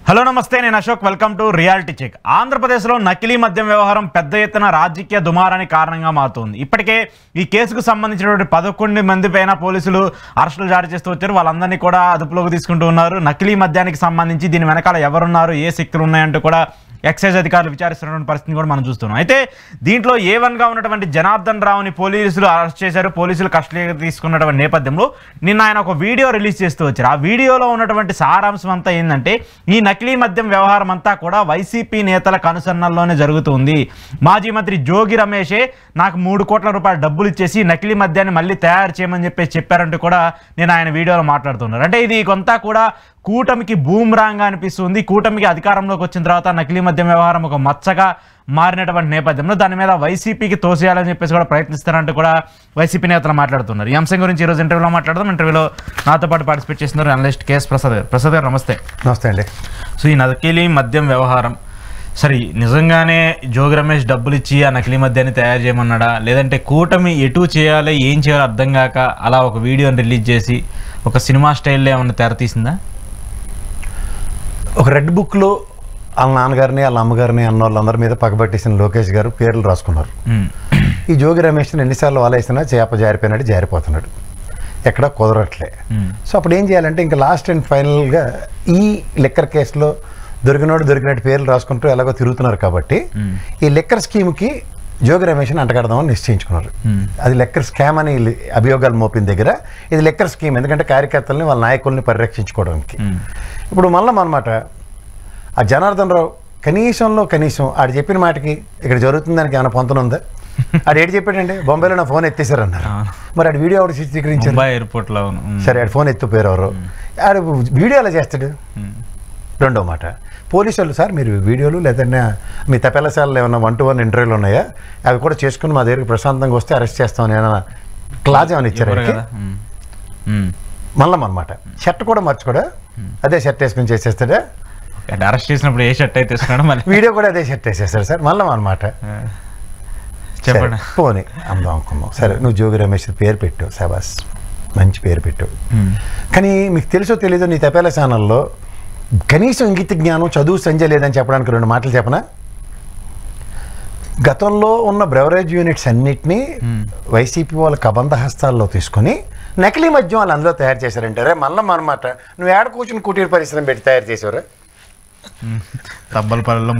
Hello నమస్తే, నేను Ashok. Welcome to reality check. ఆంధ్రప్రదేశ్లో నకిలీ మద్యం వ్యవహారం పెద్ద ఎత్తున రాజకీయ దుమారానికి కారణంగా మారుతుంది. ఇప్పటికే ఈ కేసుకు సంబంధించినటువంటి 11 మంది పైన పోలీసులు అరెస్టులు జారీ చేస్తూ వచ్చారు. వాళ్ళందరినీ కూడా అదుపులోకి తీసుకుంటూ ఉన్నారు. నకిలీ మద్యానికి సంబంధించి దీని వెనకాల ఎవరున్నారు, ఏ శక్తులు ఉన్నాయంటూ కూడా ఎక్సైజ్ అధికారులు విచారిస్తున్నటువంటి పరిస్థితిని కూడా మనం చూస్తున్నాం. అయితే దీంట్లో A1గా ఉన్నటువంటి జనార్దన్ రావుని పోలీసులు అరెస్ట్ చేశారు. పోలీసులు కస్టడీకి తీసుకున్నటువంటి నేపథ్యంలో నిన్న ఆయన ఒక వీడియో రిలీజ్ చేస్తూ వచ్చారు. ఆ వీడియోలో ఉన్నటువంటి సారాంశం అంతా ఏంటంటే, ఈ నకిలీ మద్యం వ్యవహారం అంతా కూడా వైసీపీ నేతల కనుసన్నల్లోనే జరుగుతుంది. మాజీ మంత్రి జోగి రమేషే నాకు 3 కోట్ల రూపాయల డబ్బులు ఇచ్చేసి నకిలీ మద్యాన్ని మళ్ళీ తయారు చేయమని చెప్పారంటూ కూడా నేను ఆయన వీడియోలో మాట్లాడుతున్నారు. అంటే ఇది కొంత కూడా కూటమికి బూమ్రాంగ్ అనిపిస్తుంది. కూటమికి అధికారంలోకి వచ్చిన తర్వాత నకిలీ మద్యం వ్యవహారం ఒక మచ్చగా మారినటువంటి నేపథ్యంలో దాని మీద వైసీపీకి తోసేయాలని చెప్పేసి కూడా ప్రయత్నిస్తారంటూ కూడా వైసీపీ నేతలు మాట్లాడుతున్నారు. ఈ అంశం గురించి ఈరోజు ఇంటర్వ్యూలో మాట్లాడదాం. ఇంటర్వ్యూలో నాతో పాటు పార్టిసిపేట్ చేస్తున్నారు అనలిస్ట్ కేఎస్ ప్రసాద్ గారు. ప్రసాద్ గారు నమస్తే. నమస్తే అండి. సో ఈ నకిలీ మద్యం వ్యవహారం సరే, నిజంగానే జోగి రమేష్ డబ్బులు ఇచ్చి ఆ నకిలీ మద్యాన్ని తయారు చేయమన్నాడా, లేదంటే కూటమి ఎటు చేయాలి ఏం చేయాలో అర్థం కాక అలా ఒక వీడియోని రిలీజ్ చేసి ఒక సినిమా స్టైల్లో ఏమన్నా తెరతీసిందా? ఒక రెడ్ బుక్లో వాళ్ళ నాన్నగారిని వాళ్ళ అమ్మగారిని అన్న వాళ్ళందరి మీద పగబట్టేసిన లోకేష్ గారు పేర్లు రాసుకున్నారు. ఈ జోగి రమేష్ని ఎన్నిసార్లు వాలేసినా చేప జారిపోయినాడు, జారిపోతున్నాడు, ఎక్కడ కుదరట్లే. సో అప్పుడు ఏం చేయాలంటే ఇంకా లాస్ట్ అండ్ ఫైనల్గా ఈ లిక్కర్ కేసులో దొరికినట్టు పేర్లు రాసుకుంటూ ఎలాగో తిరుగుతున్నారు కాబట్టి ఈ లిక్కర్ స్కీమ్కి జోగి రమేష్ని అంటగడదామని నిశ్చయించుకున్నారు. అది లెక్కర్ స్కామ్ అని అభియోగాలు మోపిన దగ్గర ఇది లెక్కర్ స్కీమ్, ఎందుకంటే కార్యకర్తలని వాళ్ళ నాయకుల్ని పరిరక్షించుకోవడానికి. ఇప్పుడు మళ్ళీ అనమాట ఆ జనార్దన్ రావు కనీసం ఆడు చెప్పిన మాటకి ఇక్కడ జరుగుతుందానికి ఏమైనా పొంతనుందా? ఆడు ఏడు చెప్పాడండి, బొంబాయిలో నా ఫోన్ ఎత్తేసారన్నారు. మరి ఆడు వీడియో ఆవిడ చిత్రీకరించారు ఎయిర్పోర్ట్లో. సరే, ఆడు ఫోన్ ఎత్తుపోయారు ఎవరు, ఆడు వీడియో ఎలా చేస్తాడు? రెండో మాట, పోలీసు వాళ్ళు సార్ మీరు వీడియోలు లేదంటే మీ తపెలశాలలో ఏమన్నా 1-to-1 ఇంటర్వ్యూలు ఉన్నాయా, అవి కూడా చేసుకుని మా దగ్గరికి ప్రశాంతంగా వస్తే అరెస్ట్ చేస్తామని ఏమన్నా క్లాజ్ ఏమైనా ఇచ్చారు? మళ్ళీ అనమాట షర్ట్ కూడా మార్చుకోడా, అదే షర్ట్ వేసుకుని చేసేస్తాడా? అరెస్ట్ చేసినప్పుడు ఏ షర్ట్ అయితే వేసుకున్నాడు, మళ్ళీ వీడియో కూడా అదే షర్ట్ వేసేస్తాడు సార్. మళ్ళీ అనమాట చెప్పండి, పోనీ అందాం అనుకున్నాం. సరే నువ్వు జోగి రమేష్ పేరు పెట్టావు, శాబాస్, మంచి పేరు పెట్టావు. కానీ మీకు తెలుసో తెలీదో నీ తపేల ఛానల్లో కనీసం ఇంగిత జ్ఞానం, చదువు సంజయ్ లేదని చెప్పడానికి 2 మాటలు చెప్పనా? గతంలో ఉన్న బ్రెవరేజ్ యూనిట్స్ అన్నిటినీ వైసీపీ వాళ్ళ కబంధ హస్తాల్లో తీసుకొని నకిలీ మద్యం వాళ్ళు అందులో తయారు చేశారంటారే. మళ్ళీ అనమాట నువ్వు ఏడ కూర్చుని కుటీర పరిశ్రమ పెట్టి తయారు చేసేవారా? తంబలపల్లిలో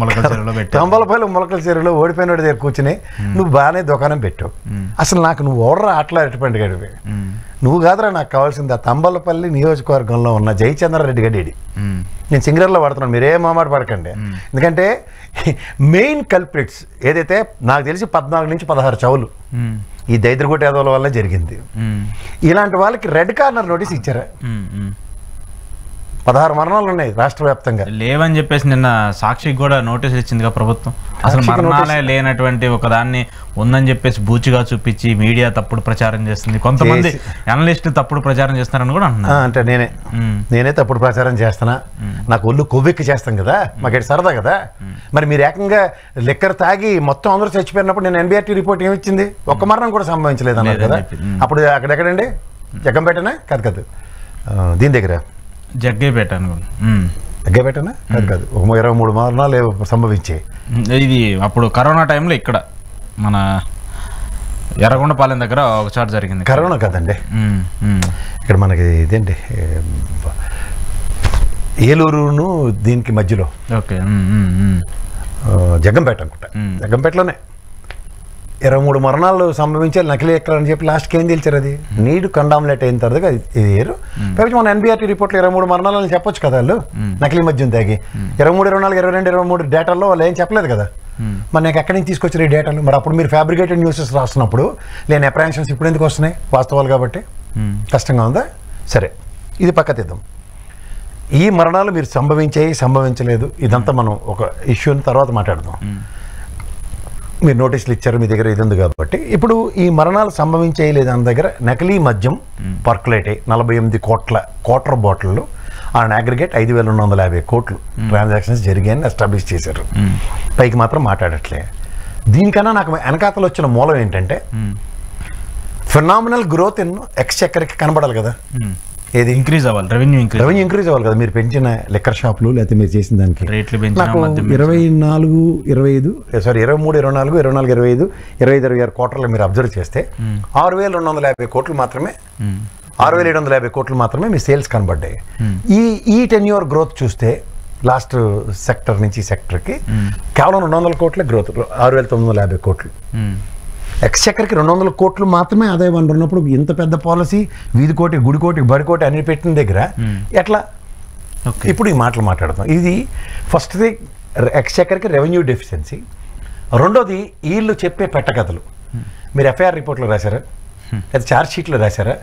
మొలకల చెరువులో ఓడిపోయినోడి దగ్గర కూర్చుని నువ్వు బాగానే దుకాణం పెట్టావు. అసలు నాకు నువ్వు ఓడరా ఆటలో ఎటువంటి గడివి నువ్వు కాదురా, నాకు కావాల్సింది ఆ తంబలపల్లి నియోజకవర్గంలో ఉన్న జయచంద్రారెడ్డి గడ్డి. నేను సింగర్లో పడుతున్నాను, మీరేం మామాట పడకండి. ఎందుకంటే మెయిన్ కల్ప్రిట్స్ ఏదైతే నాకు తెలిసి 14 నుంచి 16 చౌలు ఈ దైద్రగొట్ట యాదవుల వల్ల జరిగింది. ఇలాంటి వాళ్ళకి రెడ్ కార్నర్ నోటీస్ ఇచ్చారా? 16 మరణాలు ఉన్నాయి రాష్ట్ర వ్యాప్తంగా. లేవని చెప్పేసి నిన్న సాక్షికి కూడా నోటీసులు ఇచ్చిందిగా ప్రభుత్వం. అసలు మరణాలే లేనటువంటి ఒక దాన్ని ఉందని చెప్పేసి బూచిగా చూపించి మీడియా తప్పుడు ప్రచారం చేస్తుంది. కొంతమంది అనలిస్టులు తప్పుడు ప్రచారం చేస్తున్నారని కూడా అంటున్నా. అంటే నేనే తప్పుడు ప్రచారం చేస్తున్నా, నాకు ఒళ్ళు కొవ్వెక్కి చేస్తాం కదా, మాకు సరదా కదా. మరి మీరు ఏకంగా లెక్కర్ తాగి మొత్తం అందరూ చచ్చిపోయినప్పుడు నేను NBRT రిపోర్ట్ ఏమిచ్చింది? ఒక్క మరణం కూడా సంభవించలేదు అన్నారు కదా. అప్పుడు అక్కడెక్కడండి, జగ్గంపేటనా? కాదు దీని దగ్గర జగ్గైపేట జగ్గైపేటనా? కాదు 23 మరణాలు సంభవించాయి. ఇది అప్పుడు కరోనా టైంలో ఇక్కడ మన ఎర్రగొండపాలెం దగ్గర ఒక చోట జరిగింది. కరోనా కదండి, ఇక్కడ మనకి ఇదేంటి ఏలూరును దీనికి మధ్యలో. ఓకే, జగ్గంపేట అనుకుంటా, జగ్గంపేటలోనే 23 మరణాలు సంభవించాలి నకిలీ ఎక్కడ అని చెప్పి లాస్ట్కి ఏం తెలిచారు? అది నీడు కండామ్లేట్ అయిన తర్వాత ఇది ఏరు పైకి మన NBRT రిపోర్ట్లో 23 మరణాలు అని చెప్పొచ్చు కదా వాళ్ళు నకిలీ మద్యం తాగి. 23, 24, 22, 23 డేటాల్లో వాళ్ళు ఏం చెప్పలేదు కదా. మరి నాకు ఎక్కడి నుంచి తీసుకొచ్చారు ఈ డేటాలు? మరి అప్పుడు మీరు ఫ్యాబ్రికేటెడ్ న్యూసెస్ రాస్తున్నప్పుడు లేని అప్రహెన్షన్స్ ఇప్పుడు ఎందుకు వస్తున్నాయి? వాస్తవాలు కాబట్టి కష్టంగా ఉందా? సరే, ఇది పక్క తీద్దాం. ఈ మరణాలు మీరు సంభవించలేదు, ఇదంతా మనం ఒక ఇష్యూని తర్వాత మాట్లాడదాం. మీరు నోటీసులు ఇచ్చారు, మీ దగ్గర ఇది ఉంది కాబట్టి. ఇప్పుడు ఈ మరణాలు సంభవించేయలేదు అన్న దగ్గర నకిలీ మద్యం పర్కులేట్ అయ్యి 48 కోట్ల బాటిళ్ళు ఆన్ అగ్రిగేట్ 5,250 కోట్లు ట్రాన్సాక్షన్స్ జరిగాయని ఎస్టాబ్లిష్ చేశారు. పైకి మాత్రం మాట్లాడట్లే. దీనికన్నా నాకు వెనకాతలు వచ్చిన మూలం ఏంటంటే ఫినామినల్ గ్రోత్ ఇన్ ఎక్స్చెక్కర్కి కనబడాలి కదా. ఏది ఇంక్రీజ్ అవ్వాలి, రెవెన్యూ ఇంక్రీజ్ అవ్వాలి కదా. మీరు పెంచిన లిక్కర్ షాపులు లేకపోతే మీరు చేసిన దానికి రేట్లు నాకు 24, 25 సారీ 23, 24, 24, 25, 25, 26 క్వార్టర్లు మీరు అబ్జర్వ్ చేస్తే 6,250 కోట్లు మాత్రమే 6,750 కోట్లు మాత్రమే మీ సేల్స్ కనబడ్డాయి. ఈ టెన్యూర్ గ్రోత్ చూస్తే లాస్ట్ సెక్టర్ నుంచి సెక్టర్కి కేవలం 200 కోట్ల గ్రోత్, 6,950 కోట్లు. ఎక్స్చెక్కర్కి 200 కోట్లు మాత్రమే ఆదాయం వనరు ఉన్నప్పుడు ఇంత పెద్ద పాలసీ వీధి కోటి, గుడి కోటి, బడి కోటి అన్ని పెట్టిన దగ్గర ఎట్లా? ఇప్పుడు ఈ మాటలు మాట్లాడతాం. ఇది ఫస్ట్ది ఎక్స్చెక్కర్కి రెవెన్యూ డెఫిషియన్సీ. రెండోది వీళ్ళు చెప్పే పెట్టకథలు. మీరు ఎఫ్ఐఆర్ రిపోర్ట్లో రాశారా, లేదా ఛార్జ్ షీట్లో రాశారా?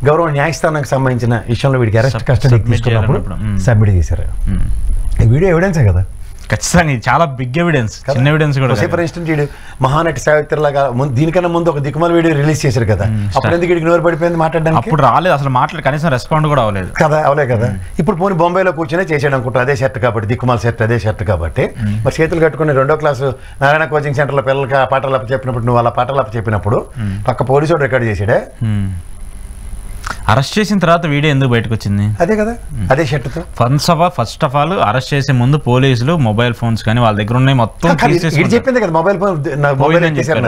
గౌరవ న్యాయస్థానానికి సంబంధించిన విషయంలో వీడికి అరెస్ట్ కస్టడీకి తీసుకున్నప్పుడు సబ్మిట్ చేశారు. ఈ వీడియో ఎవిడెన్సే కదా. ఖచ్చితంగా చాలా బిగ్ ఎవిడెన్స్, చిన్న ఎవిడెన్స్ కూడా. ఫర్ ఇన్స్టెంట్ వీడు మహానటి సావిత్రి లాగా దీనికన్నా ముందు ఒక దిక్కుమాల వీడియో రిలీజ్ చేశారు కదా, అప్పుడు ఎందుకు వీడికి నోరు పడిపోయింది మాట్లాడడానికి? అప్పుడు రాలేదు అసలు, మాట్లాడి కనీసం రెస్పాండ్ కూడా అవ్వలేదు కదా, అవలే కదా. ఇప్పుడు పోనీ బొంబాయిలో కూర్చొని చేసాడు అనుకుంటా, అదే షర్ట్ కాబట్టి, దిక్కుమాల షర్ట్ అదే షర్ట్ కాబట్టి. మరి చేతులు కట్టుకుని 2వ క్లాసు నారాయణ కోచింగ్ సెంటర్లో పిల్లలకి పాటలు అప్ప చెప్పినప్పుడు, నువ్వు అలా పాటలు అప్ప చెప్పినప్పుడు పక్క పోలీసు రికార్డ్ చేసాడే. అరెస్ట్ చేసిన తర్వాత వీడియో ఎందుకు బయటకు వచ్చింది? అదే కదా, అదే షర్ట్తో. ఫస్ట్ ఆఫ్ ఆల్ అరెస్ట్ చేసే ముందు పోలీసులు మొబైల్ ఫోన్స్ కానీ వాళ్ళ దగ్గర ఉన్నాయి మొత్తం చెప్పింది కదా, మొబైల్ ఫోన్ చేశారు.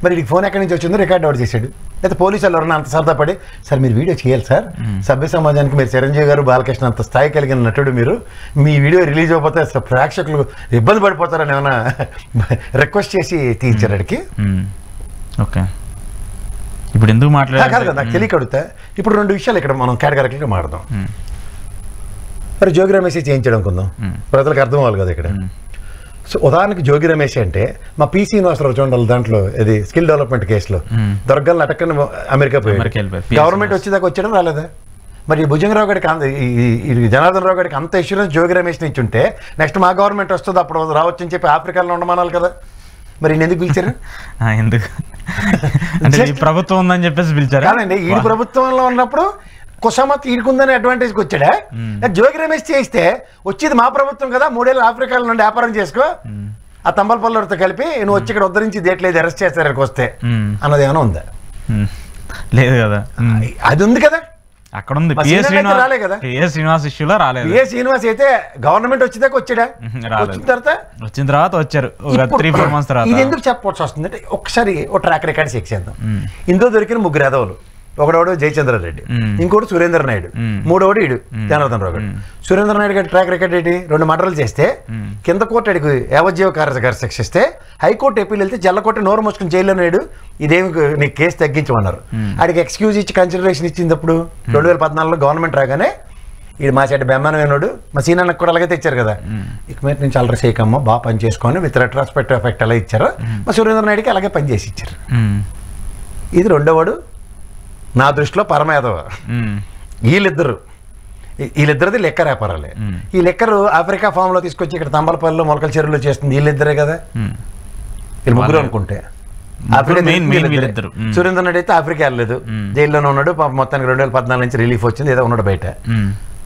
మరి ఇది ఫోన్ ఎక్కడి నుంచి వచ్చిందో రికార్డ్ అవుట్ చేశాడు. అయితే పోలీసులు ఎవరన్నా అంత సరదాపడి, సార్ మీరు వీడియో చేయాలి సార్, సభ్య సమాజానికి మీరు చిరంజీవి గారు, బాలకృష్ణ అంత స్థాయి కలిగిన నటుడు, మీరు మీ వీడియో రిలీజ్ అయిపోతే ప్రేక్షకులు ఇబ్బంది పడిపోతారని ఏమైనా రిక్వెస్ట్ చేసి తీయించారు అడికి. ఓకే, ఇప్పుడు ఎందుకు మాట్లాడారు కాదు కదా, నాకు తెలియక అడుగుతా. ఇప్పుడు 2 విషయాలు ఇక్కడ మనం కేటగిరీగా మాట్లాడదాం. మరి జోగి రమేష్ చేయించడం అనుకుందాం, ప్రజలకు అర్థం అవ్వాలి కదా ఇక్కడ. సో ఉదాహరణకి జోగి రమేష్ అంటే మా పీసీ యూనివర్సిటీ చూడాలి, దాంట్లో ఇది స్కిల్ డెవలప్మెంట్ కేసులో దొరకలు అటక్కని అమెరికా పోయి గవర్నమెంట్ వచ్చేదాకా వచ్చాడం రాలేదా? మరి భుజంగరావు గారికి జనార్దన్ రావు గారికి అంత ఇన్సూరెన్స్ జోగి రమేష్ నుంచి ఉంటే నెక్స్ట్ మా గవర్నమెంట్ వస్తుంది అప్పుడు రావచ్చు అని చెప్పి ఆఫ్రికాలో ఉండమనాలి కదా. మరి ఎందుకు పిలిచారు? ఎందుకు అంటే ప్రభుత్వం ఉందని చెప్పేసి పిలిచారు కాదండి. ఈ ప్రభుత్వంలో ఉన్నప్పుడు కుసమత్ ఈడుకుందని అడ్వాంటేజ్కి వచ్చాడా? జోగి రమేష్ చేస్తే వచ్చేది మా ప్రభుత్వం కదా, 3 ఏళ్ళు ఆఫ్రికాలో నుండి వ్యాపారం చేసుకో, ఆ తంబలపల్లతో కలిపి నువ్వు వచ్చి ఇక్కడ ఉద్ధరించి దేట్లేదు అరెస్ట్ చేస్తారు ఇక్కడికి వస్తే అన్నది ఏమైనా ఉందా? లేదు కదా. అది ఉంది కదా, అక్కడ ఉంది. రాలే కదా, శ్రీనివాస్ ఇష్యూలో రాలేదు. శ్రీనివాస్ అయితే గవర్నమెంట్ వచ్చేదాకా వచ్చాడా? వచ్చిన తర్వాత వచ్చారు 3-4 months తర్వాత. ఇది ఎందుకు చెప్పవలసి వస్తుంది అంటే ఒకసారి ఒక ట్రాక్ రికార్డ్ చెక్ చేద్దాం. ఇందులో దొరికిన 3 ఎదవలు, ఒకడోడు జయచంద్రారెడ్డి, ఇంకోటి సురేంద్ర నాయుడు, మూడోడు ఇడు జనార్దన్ రావు గారు. సురేంద్ర నాయుడు గారి ట్రాక్ రికార్డ్ ఏంటి? 2 మర్డర్లు చేస్తే కింద కోర్టు అడిగి యావజ్జీవ కారాగార శిక్ష ఇస్తే హైకోర్టు ఎప్పీలు వెళ్తే జల్లకోట నోరు మోసుకుని జైల్లో నాయుడు ఇదేమి నీకు కేసు తగ్గించమన్నారు. ఆడికి ఎక్స్క్యూజ్ ఇచ్చి కన్సిడరేషన్ ఇచ్చినప్పుడు 2014లో గవర్నమెంట్ రాగానే ఇది మా చెడ్డ బెమ్మనమైనడు మా సీనానికి కూడా అలాగే తెచ్చారు కదా, ఇక మీద నుంచి అల్లరి చేయకమ్మ బాగా పని చేసుకొని విత్ రెట్రాస్పెక్టివ్ ఎఫెక్ట్ ఎలా ఇచ్చారో మా సురేంద్ర నాయుడికి అలాగే పని చేసి ఇచ్చారు. ఇది రెండోవాడు నా దృష్టిలో పరమేదవ. వీళ్ళిద్దరిది లెక్కర్ వ్యాపారాలే. ఈ లెక్కరు ఆఫ్రికా ఫామ్ లో తీసుకొచ్చి ఇక్కడ తంబలపల్లిలో మొలకల చెరువులో చేస్తుంది వీళ్ళిద్దరే కదా. వీళ్ళు ముగ్గురు అనుకుంటే సురేంద్ర నాయుడు అయితే ఆఫ్రికా వెళ్ళలేదు, జైల్లోనే ఉన్నాడు. మొత్తానికి 2014 నుంచి రిలీఫ్ వచ్చింది, ఏదో ఉన్నాడు బయట.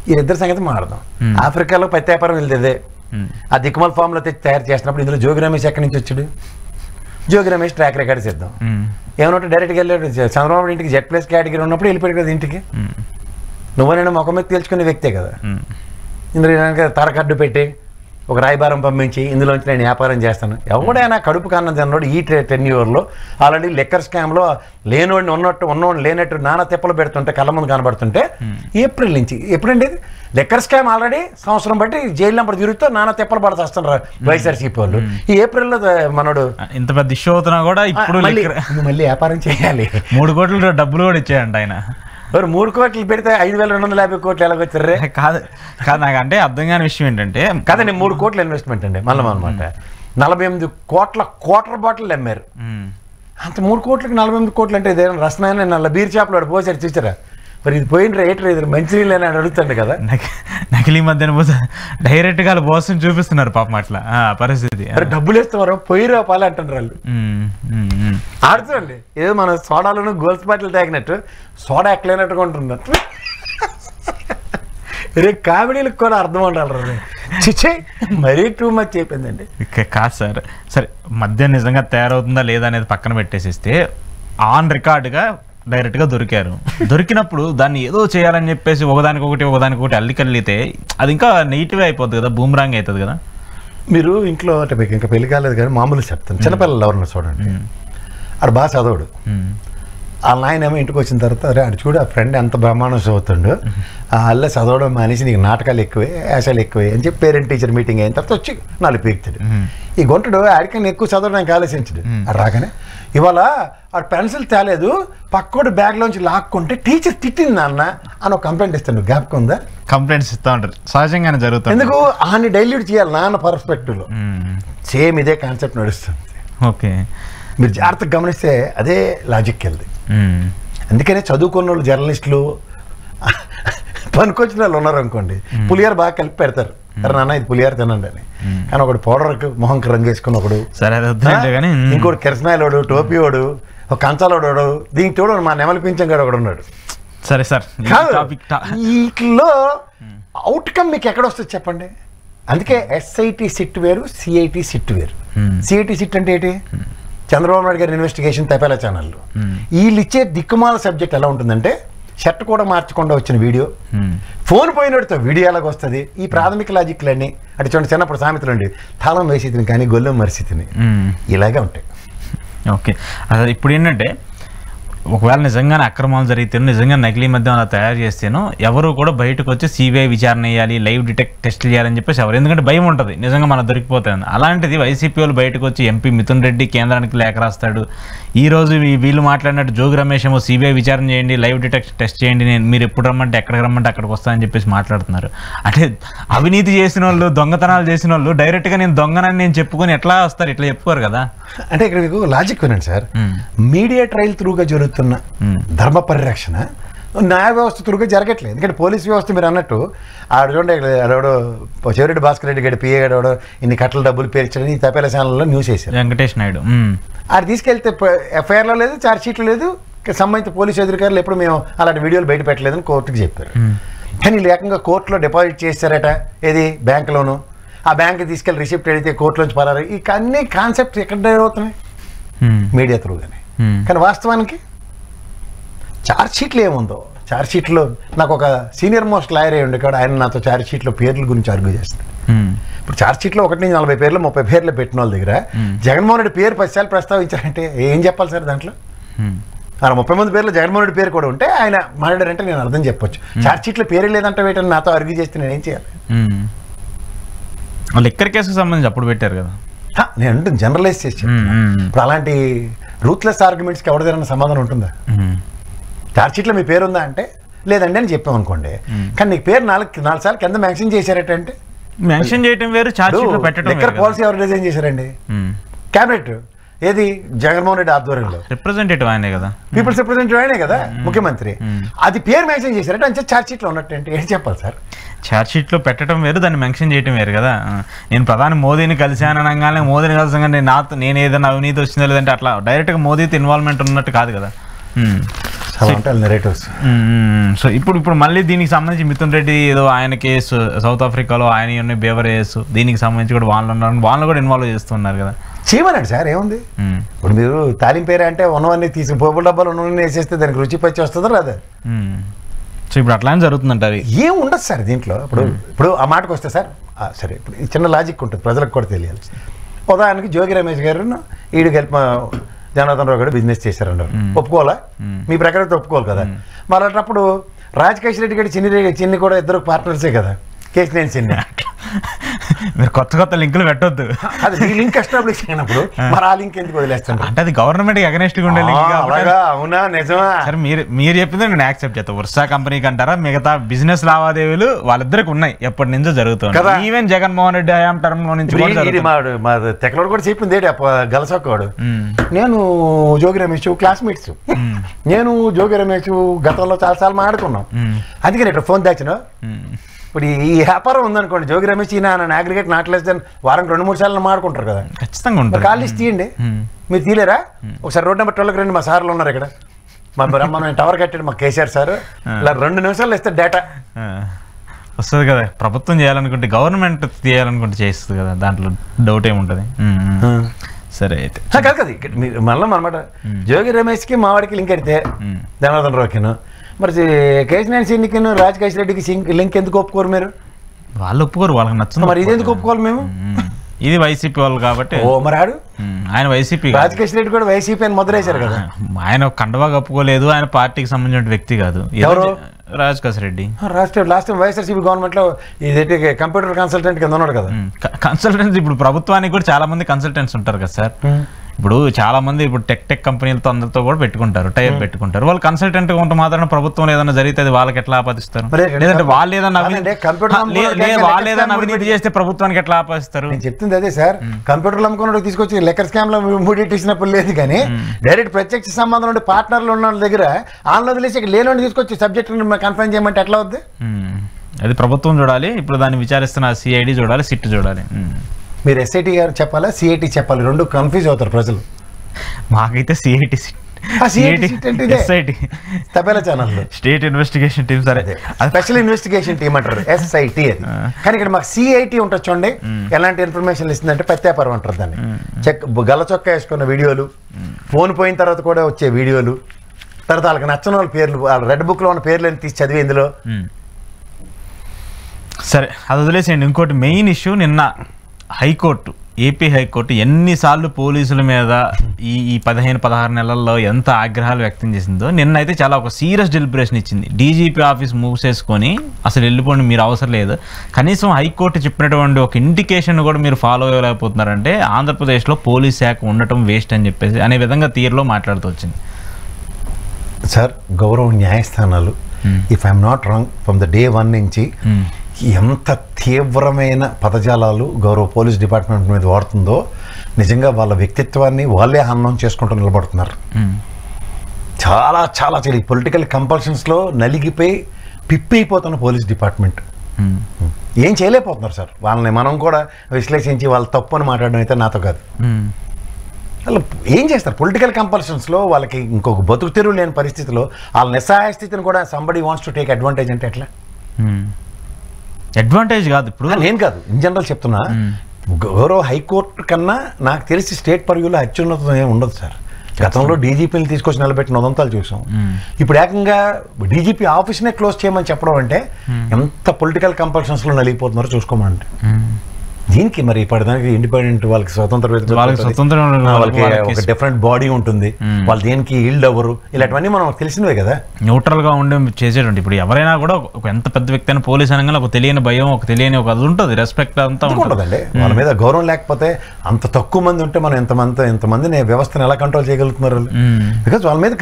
వీళ్ళిద్దరి సంగతి మాట్లాడదాం. ఆఫ్రికాలో పత్తి వ్యాపారం వెళ్తే ఆ దిక్కుమల్ ఫామ్ లో తెచ్చి తయారు చేసినప్పుడు ఇందులో జోగి రమేష్ ఎక్కడి నుంచి వచ్చాడు? జోగి రమేష్ ట్రాక్ రికార్డ్ చేద్దాం. ఏమన్నట్టు డైరెక్ట్గా వెళ్ళాడు చంద్రబాబు ఇంటికి Z+ కేటగిరీ ఉన్నప్పుడు వెళ్ళిపోయాడు కదా ఇంటికి. నువ్వు ముఖం మీద తేల్చుకునే వ్యక్తే కదా. ఇందులో తరకడ్డు పెట్టి ఒక రాయబారం పంపించి ఇందులోంచి నేను వ్యాపారం చేస్తాను. ఎవడైనా కడుపు కన్నది అన్నాడు ఈ టెన్యూర్లో ఆల్రెడీ లెక్కర్ స్కామ్లో లేనివాడిని ఉన్నవాడిని లేనట్టు నానా తిప్పలు పెడుతుంటే కళ్ళ ముందు కనబడుతుంటే ఏప్రిల్ నుంచి ఎప్పుడండి లెక్కర్ స్కామ్ ఆల్రెడీ సంవత్సరం బట్టి జైలు నెంబర్ తిరుగుతూ నానా తిప్పలు పడుతున్నారు వైఎస్ఆర్సీపీ వాళ్ళు. ఈ ఏప్రిల్లో మనోడు ఇంత పెద్ద ఇష్యూ అవుతున్నా కూడా ఇప్పుడు మళ్ళీ వ్యాపారం చేయాలి. 3 కోట్ల డబ్బులు కూడా ఇచ్చాయంట ఆయన. 3 కోట్లు పెడితే 5,250 కోట్లు ఎలాగొచ్చారు? కాదు కాదు, నాకు అంటే అర్థం కాని విషయం ఏంటంటే కాదండి 3 కోట్ల ఇన్వెస్ట్మెంట్ అండి మళ్ళీ అనమాట. 48 కోట్ల క్వార్టర్ బాటిల్ అమ్మారు. అంత 3 కోట్లకి 48 కోట్లు అంటే ఇదేనా రసనాయన నల్ల బీర్ షాప్లో వాడు పోసాడు చూసారా? మరి ఇది పోయిన రేటర్ ఇది మంచినీళ్ళు అని అడుగుతాండి కదా. నకిలీ మధ్యన డైరెక్ట్ గా బోసం చూపిస్తున్నారు పాపం అట్లా పరిస్థితి. డబ్బులు ఇస్తున్నారు పోయిరా పాలు అంటున్నారు వాళ్ళు. ఆడుతుందండి ఏదో మన సోడాలను గోల్స్ బాటిల్ తాగినట్టు సోడా ఎక్కలేనట్టుగా ఉంటున్నట్టు. రేపు కామెడీలకు కూడా అర్థం ఉండాలి. చిచ్చే మరీ టూ మచ్ అయిపోయిందండి. కాదు సార్, సరే మద్యం నిజంగా తయారవుతుందా లేదా అనేది పక్కన పెట్టేసిస్తే ఆన్ రికార్డుగా డైరెక్ట్గా దొరికారు. దొరికినప్పుడు దాన్ని ఏదో చేయాలని చెప్పేసి ఒకదానికొకటి అల్లికల్లితే అది ఇంకా నెగిటివ్ అయిపోద్ది కదా, బూమ్రాంగ్ అవుతుంది కదా. మీరు ఇంట్లో అంటే మీకు ఇంకా పెళ్లి కాలేదు కానీ మామూలు చెప్తాను, చిన్నపిల్లలు ఎవరన్నా చూడండి, ఆడు బాగా చదవడు, వాళ్ళ నాయనేమో ఇంటికి వచ్చిన తర్వాత అరే అటు చూడు ఆ ఫ్రెండ్ ఎంత బ్రహ్మాండం చదువుతుండు, అల్లే చదవడం మానేసి నీకు నాటకాలు ఎక్కువే యాశాలు ఎక్కువే అని చెప్పి పేరెంట్ టీచర్ మీటింగ్ అయిన తర్వాత వచ్చి నాలుగు పీకుతాడు. ఈ గుంటడు ఆడికన్నా ఎక్కువ చదవడానికి ఆలోచించడు. అది రాగానే ఇవాళ ఆడు పెన్సిల్ తేలేదు పక్కోడు బ్యాగ్లోంచి లాక్కుంటే టీచర్ తిట్టింది నాన్న అని ఒక కంప్లైంట్ ఇస్తాను, జ్ఞాపకం ఉందా? కంప్లైంట్స్ ఇస్తూ ఉంటారు సహజంగానే జరుగుతుంది. ఎందుకు ఆన్ని డైల్యూట్ చేయాలి నాన్న పర్స్పెక్టివ్లో. సేమ్ ఇదే కాన్సెప్ట్ నడుస్తుంది. ఓకే, మీరు జాగ్రత్తగా గమనిస్తే అదే లాజిక్ వెళ్ది. అందుకనే చదువుకున్న వాళ్ళు జర్నలిస్టులు పనికొచ్చిన వాళ్ళు ఉన్నారు అనుకోండి, పులిహార బాగా కలిపి పెడతారు, అరే నాన్న ఇది పులిహార తినండి అని. కానీ ఒకడు పౌడర్కి మొహంకి రంగు వేసుకుని ఒకడు, ఇంకోటి కిరసనాయలోడు, టోపీ వాడు, ఒక కంచాలోడు, దీనికి తోడు మా నెమలి పింఛం గాడు ఒకడు ఉన్నాడు. సరే సార్, వీటిలో అవుట్కమ్ మీకు ఎక్కడ వస్తుంది చెప్పండి. అందుకే ఎస్ఐటి సిట్ వేరు, సిఐటి సిట్ వేరు. సిఐటి సిట్ అంటే ఏంటి? చంద్రబాబు నాయుడు గారి ఇన్వెస్టిగేషన్ తపేలా ఛానల్లో వీళ్ళు ఇచ్చే దిక్కుమాల సబ్జెక్ట్ ఎలా ఉంటుందంటే, షర్ట్ కూడా మార్చకుండా వచ్చిన వీడియో, ఫోన్ పోయినడితో వీడియో ఎలాగ వస్తుంది, ఈ ప్రాథమిక లాజిక్లన్నీ అటు చూడండి. చిన్నప్పుడు సామెతలు అండి, తాళం వేసి తిని కానీ గొల్లెం మరిసి తిని, ఇలాగే ఉంటాయి. ఓకే, అసలు ఇప్పుడు ఏంటంటే ఒకవేళ నిజంగానే అక్రమాలు జరిగితేనో నిజంగా నకిలీ మద్యం అలా తయారు చేస్తేనో ఎవరు కూడా బయటకు వచ్చి సిబిఐ విచారణ చేయాలి, లైవ్ డిటెక్ట్ టెస్ట్ చేయాలని చెప్పేసి ఎవరు, ఎందుకంటే భయం ఉంటుంది నిజంగా మనకు దొరికిపోతుంది. అలాంటిది వైసీపీ వాళ్ళు బయటకు వచ్చి ఎంపీ మిథున్ రెడ్డి కేంద్రానికి లేఖ రాస్తాడు. ఈ రోజు వీళ్ళు మాట్లాడినట్టు జోగి రమేష్ ఏమో సిబిఐ విచారణ చేయండి, లైవ్ డిటెక్ట్ టెస్ట్ చేయండి, మీరు ఎప్పుడు రమ్మంటే ఎక్కడికి రమ్మంటే అక్కడికి వస్తానని చెప్పేసి మాట్లాడుతున్నారు. అంటే అవినీతి చేసిన వాళ్ళు, దొంగతనాలు చేసిన వాళ్ళు డైరెక్ట్గా నేను దొంగనని నేను చెప్పుకొని ఎట్లా వస్తారు? ఇట్లా చెప్పుకోరు కదా. అంటే ఇక్కడ మీకు లాజిక్ వినండి సార్, మీడియా ట్రయల్ త్రూగా జరుగుతున్న ధర్మ పరిరక్షణ న్యాయ వ్యవస్థ త్రూగా జరగట్లేదు. ఎందుకంటే పోలీస్ వ్యవస్థ మీరు అన్నట్టు ఆడ చూడండి, ఆడెవడో చెవిరెడ్డి భాస్కర్ రెడ్డి గడి పిఏ గడవడో ఇన్ని కట్టల డబ్బులు పేర్చడం ఈ తపేల ఛానల్లో న్యూస్ వేశారు. వెంకటేష్ నాయుడు ఆడ తీసుకెళ్తే ఎఫ్ఐఆర్లో లేదు, ఛార్జ్ షీట్లో లేదు, సంబంధిత పోలీసు అధికారులు ఎప్పుడు మేము అలాంటి వీడియోలు బయట పెట్టలేదని కోర్టుకి చెప్పారు. కానీ ఏకంగా కోర్టులో డిపాజిట్ చేశారట, ఏది బ్యాంకులోను, ఆ బ్యాంక్కి తీసుకెళ్ళి రిసిప్ట్ అడిగితే కోర్టులోంచి పరారు. ఈ అన్ని కాన్సెప్ట్స్ ఎక్కడ అవుతున్నాయి? మీడియా త్రూగానే. కానీ వాస్తవానికి ఛార్జ్ షీట్లు ఏముందో, ఛార్జ్ షీట్లో నాకు ఒక సీనియర్ మోస్ట్ లాయర్ అయ్యి ఉండే కాదు, ఆయన నాతో ఛార్జ్ షీట్లో పేర్ల గురించి ఆర్గ్యూ చేస్తాడు. ఇప్పుడు ఛార్జ్ షీట్లో 1 నుంచి 40 పేర్లు 30 పేర్లు పెట్టిన వాళ్ళ దగ్గర జగన్మోహన్ రెడ్డి పేరు 10 సార్లు ప్రస్తావించారంటే ఏం చెప్పాలి సార్ దాంట్లో? అలా 30 మంది పేర్లు జగన్మోహన్ రెడ్డి పేరు కూడా ఉంటే ఆయన మాట్లాడారంటే నేను అర్థం చెప్పొచ్చు. ఛార్జ్ షీట్లో పేరే లేదంటే వేయటని నాతో ఆర్గ్యూ చేస్తే నేనేం చేయాలి? లిక్కర్ కేసుకు సంబంధించి అప్పుడు పెట్టారు కదా, నేను అంటుంది జనరలైజ్ చేసి ఇప్పుడు అలాంటి రూత్లెస్ ఆర్గ్యుమెంట్స్కి ఎవరిదైనా సమాధానం ఉంటుందా? ఛార్జ్ షీట్లో మీ పేరు ఉందా అంటే లేదండి అని చెప్పాం అనుకోండి, కానీ నీకు పేరు 4 సార్లు కింద మెన్షన్ చేశారటంటే మెన్షన్ చేయడం వేరు, ఛార్జ్ షీట్లో పెట్టడం. లిక్కర్ పాలసీ ఎవరు డిజైన్ చేశారండి? క్యాబినెట్. ఏది? జగన్మోహన్ రెడ్డి ఆధ్వర్యంలో. రిప్రజెంటేటివ్ ఆయనే కదా, పీపుల్స్ రిప్రజెంటేటివ్ ఆయనే కదా ముఖ్యమంత్రి. అది పేరు మెన్షన్ చేశారంటే అంటే ఛార్జ్ షీట్లో ఉన్నట్టు అంటే ఏం చెప్పాలి సార్? ఛార్జ్ షీట్లో పెట్టడం వేరు, దాన్ని మెన్షన్ చేయడం వేరు కదా. నేను ప్రధాని మోదీని కలిశాను అనగానే మోదీని కలిసగానే నేను ఏదైనా అవినీతి వచ్చిందో లేదంటే అట్లా డైరెక్ట్గా మోదీతో ఇన్వాల్వ్మెంట్ ఉన్నట్టు కాదు కదా. సో ఇప్పుడు మళ్ళీ దీనికి సంబంధించి మిథున్ రెడ్డి ఏదో ఆయన కేసు సౌత్ ఆఫ్రికాలో ఆయన బేవర్ కేసు, దీనికి సంబంధించి కూడా వాళ్ళు కూడా ఇన్వాల్వ్ చేస్తున్నారు కదా. చేయమన్నాడు సార్, ఏముంది? ఇప్పుడు మీరు తాలింపు పేరు అంటే ఉన్నవన్నీ తీసి పోపుల డబ్బాలు ఉన్నవన్నీ వేసేస్తే దానికి రుచి పచ్చి వస్తుందా రాదా? సో ఇప్పుడు అట్లానే జరుగుతుందంటారు. ఏం ఉండదు సార్ దీంట్లో. ఇప్పుడు ఆ మాటకు వస్తే సార్ సరే, ఇప్పుడు చిన్న లాజిక్ ఉంటుంది, ప్రజలకు కూడా తెలియాలి. ఉదాహరణకి జోగి రమేష్ గారు ఈడికి హెల్ప్ జనార్దన్ రావు గారు బిజినెస్ చేశారన్నారు, ఒప్పుకోవాలా? మీ ప్రకారం ఒప్పుకోవాలి కదా. మరి అన్నప్పుడు రాజకేష్ రెడ్డి గారి చిన్ని కూడా ఇద్దరు పార్ట్నర్సే కదా, కేసినేని చిన్ని. మీరు కొత్త లింకులు పెట్టొద్దు. అది ఈ లింక్ ఎస్టాబ్లిష్ అయినప్పుడు మరి ఆ లింక్ ఎందుకు వదిలేస్తాను అంటే అది గవర్నమెంట్ అగెనెస్ట్ గా ఉండే లింక్. అవునా? నిజమా? సరే మీరు చెప్పింది నేను యాక్సెప్ట్ చేస్తాను. వర్షా కంపెనీకి అంటారా, మిగతా బిజినెస్ లావాదేవీలు వాళ్ళిద్దరికి ఉన్నాయి, ఎప్పటి నుంచో జరుగుతుంది. ఈవెన్ జగన్మోహన్ రెడ్డి హయాం టర్మ్ లో నుంచి మా తెక్కలోడు కూడా చెప్పింది గలసొక్కవాడు, నేను జోగి రమేష్ క్లాస్మేట్స్, నేను జోగి రమేష్ గతంలో చాలాసార్లు మాట్లాడుకున్నాం, అందుకని ఇట్లా ఫోన్ దాచిన. ఇప్పుడు ఈ వ్యాపారం ఉందనుకోండి, జోగి రమేష్ నన్ను అగ్రిగేట్ నాట్ లెస్ దెన్ వారం 2-3 సార్లు మాడుకుంటారు కదా, ఖచ్చితంగా ఉంటారు. కాల్ లిస్ట్ తీయండి. మీరు తీలేరా? ఒకసారి రోడ్ నెంబర్ 12కి రండి, మా సార్లు ఉన్నారు ఇక్కడ, మనం టవర్ కట్టాడు మా కేసీఆర్ సార్, ఇలా 2 నిమిషాలు ఇస్తే డేటా వస్తుంది కదా. ప్రభుత్వం చేయాలనుకుంటే, గవర్నమెంట్ చేయాలనుకుంటే చేస్తుంది కదా, దాంట్లో డౌట్ ఏముంటుంది. సరే అయితే కాదు కదా ఇక్కడ మీరు మళ్ళీ అనమాట జోగి రమేష్కి మావాడికి లింక్ ఎడితే జనార్దన్ రావుకిను మరి కేశినేని సింగ్కిను రాజకేష్ రెడ్డికి లింక్ ఎందుకు ఒప్పుకోరు మీరు? వాళ్ళు ఒప్పుకోరు, వాళ్ళకి నచ్చింది. మరి ఇదెందుకు ఒప్పుకోవాలి మేము? ఇది వైసీపీ వాళ్ళు కాబట్టి. ఓ మరి ఆడు ఆయన వైసీపీ, రాజకేష్ రెడ్డి కూడా వైసీపీ అని ముద్ర వేశారు కదా. ఆయన కండవా కప్పుకోలేదు, ఆయన పార్టీకి సంబంధించిన వ్యక్తి కాదు. ఎవరు? Rajkesh Reddy. Last time YSRCP government లో ఇదేంటి కంప్యూటర్ కన్సల్టెంట్ కింద ఉన్నాడు కదా. కన్సల్టెంట్స్ ఇప్పుడు ప్రభుత్వానికి కూడా చాలా మంది కన్సల్టెంట్స్ ఉంటారు కదా సార్. ఇప్పుడు చాలా మంది ఇప్పుడు టెక్ కంపెనీలతో అందరితో కూడా పెట్టుకుంటారు, టైప్ పెట్టుకుంటారు. వాళ్ళు కన్సల్టెంట్ ఉంటే మాత్రం ప్రభుత్వం ఏదైనా జరిగితే అది వాళ్ళకి ఎట్లా ఆపాదిస్తారు? లేదంటే వాళ్ళు ఏదైనా అవినీతి చేస్తే ప్రభుత్వానికి ఎట్లా ఆపాదిస్తారు? నేను చెప్తుంది అదే సార్. కంప్యూటర్లు అమ్ముకున్న తీసుకొచ్చి లెక్కర్ స్కామ్ లో మూడేటి ఇచ్చినప్పుడు లేదు, కానీ డైరెక్ట్ ప్రత్యక్ష సంబంధం ఉండే పార్ట్నర్లు ఉన్న దగ్గర ఆన్లో వదిలేసి లేని తీసుకొచ్చి సబ్జెక్ట్ కన్ఫర్మ్ చేయమంటే ఎట్లా అవుద్ది? అది ప్రభుత్వం చూడాలి. ఇప్పుడు దాన్ని విచారిస్తున్న సిఐడి చూడాలి, సిట్ చూడాలి. మీరు ఎస్ఐటి గారు చెప్పాలా, సిఐటి చెప్పాలి? రెండు కన్ఫ్యూజ్ అవుతారు ప్రజలు. మాకైతే సిఐటి తపేలా ఛానల్ స్టేట్ ఇన్వెస్టిగేషన్ టీమ్. సరే, స్పెషల్ ఇన్వెస్టిగేషన్ టీమ్ అంటారు, ఎస్ఐటి అది. కానీ ఇక్కడ మాకు సిఐటి ఉంటుంది చూడండి. ఎలాంటి ఇన్ఫర్మేషన్ ఇస్తుందంటే పత్యాపరం అంటారు దాన్ని. గల చొక్కా వేసుకున్న వీడియోలు, ఫోన్ పోయిన తర్వాత కూడా వచ్చే వీడియోలు, తర్వాత వాళ్ళకి నచ్చని వాళ్ళ పేర్లు, వాళ్ళ రెడ్ బుక్ లో ఉన్న పేర్లు తీసి చదివి ఇందులో. సరే, అది వదిలేసేయండి. ఇంకోటి మెయిన్ ఇష్యూ, నిన్న హైకోర్టు, ఏపీ హైకోర్టు ఎన్నిసార్లు పోలీసుల మీద ఈ 15-16 నెలల్లో ఎంత ఆగ్రహాలు వ్యక్తం చేసిందో, నిన్న అయితే చాలా ఒక సీరియస్ డెలిబరేషన్ ఇచ్చింది. డీజీపీ ఆఫీస్ మూసేసుకొని అసలు వెళ్ళిపోండి, మీరు అవసరం లేదు. కనీసం హైకోర్టు చెప్పినటువంటి ఒక ఇండికేషన్ కూడా మీరు ఫాలో అవ్వలేకపోతున్నారంటే ఆంధ్రప్రదేశ్లో పోలీస్ శాఖ ఉండటం వేస్ట్ అని చెప్పేసి అనే విధంగా తీరులో మాట్లాడుతూ వచ్చింది. సార్, గౌరవ న్యాయస్థానాలు if I'm not wrong from the day 1 నుంచి ఎంత తీవ్రమైన పదజాలాలు గౌరవ పోలీస్ డిపార్ట్మెంట్ మీద వాడుతుందో, నిజంగా వాళ్ళ వ్యక్తిత్వాన్ని వాళ్ళే హననం చేసుకుంటూ నిలబడుతున్నారు. చాలా చాలా పొలిటికల్ కంపల్షన్స్లో నలిగిపోయి పిప్పైపోతున్న పోలీస్ డిపార్ట్మెంట్ ఏం చేయలేకపోతున్నారు సార్. వాళ్ళని మనం కూడా విశ్లేషించి వాళ్ళ తప్పు అని మాట్లాడడం అయితే నాతో కాదు. వాళ్ళు ఏం చేస్తారు పొలిటికల్ కంపల్షన్స్లో? వాళ్ళకి ఇంకొక బతుకు తెరువు లేని పరిస్థితిలో వాళ్ళ నిస్సహాయ స్థితిని కూడా somebody wants to take advantage అంటే ఎట్లా? అడ్వాంటేజ్ కాదు, ఇప్పుడు నేను కాదు, ఇన్ జనరల్ చెప్తున్నా. గౌరవ హైకోర్టు కన్నా నాకు తెలిసి స్టేట్ పర్వ్యూలో అత్యున్నతం ఏమి ఉండదు సార్. గతంలో డీజీపీని తీసుకొచ్చి నిలబెట్టిన ఉదంతాలు చూసాం. ఇప్పుడు ఏకంగా డీజీపీ ఆఫీస్నే క్లోజ్ చేయమని చెప్పడం అంటే ఎంత పొలిటికల్ కంపల్షన్స్లో నలిగిపోతున్నారో చూసుకోమంటే. దీనికి మరి ఇప్పటిదానికి ఇండిపెండెంట్ వాళ్ళకి స్వతంత్రం, వాళ్ళకి ఒక డిఫరెంట్ బాడీ ఉంటుంది, వాళ్ళు దేనికి ఈల్డ్ అవ్వరు, ఇలాంటివన్నీ మనం తెలిసినవే కదా. న్యూట్రల్ గా ఉండి చేసేటువంటి ఇప్పుడు ఎవరైనా కూడా ఒక ఎంత పెద్ద వ్యక్తి అయినా పోలీస్ అనగానే ఒక తెలియని భయం, ఒక తెలియని ఒక అది ఉంటుంది, రెస్పెక్ట్ అంతా ఉంటుందండి. వాళ్ళ మీద గౌరవం లేకపోతే అంత తక్కువ మంది ఉంటే మనం ఎంతమందిని వ్యవస్థను ఎలా కంట్రోల్ చేయగలుగుతున్నారు? బికాజ్ వాళ్ళ మీద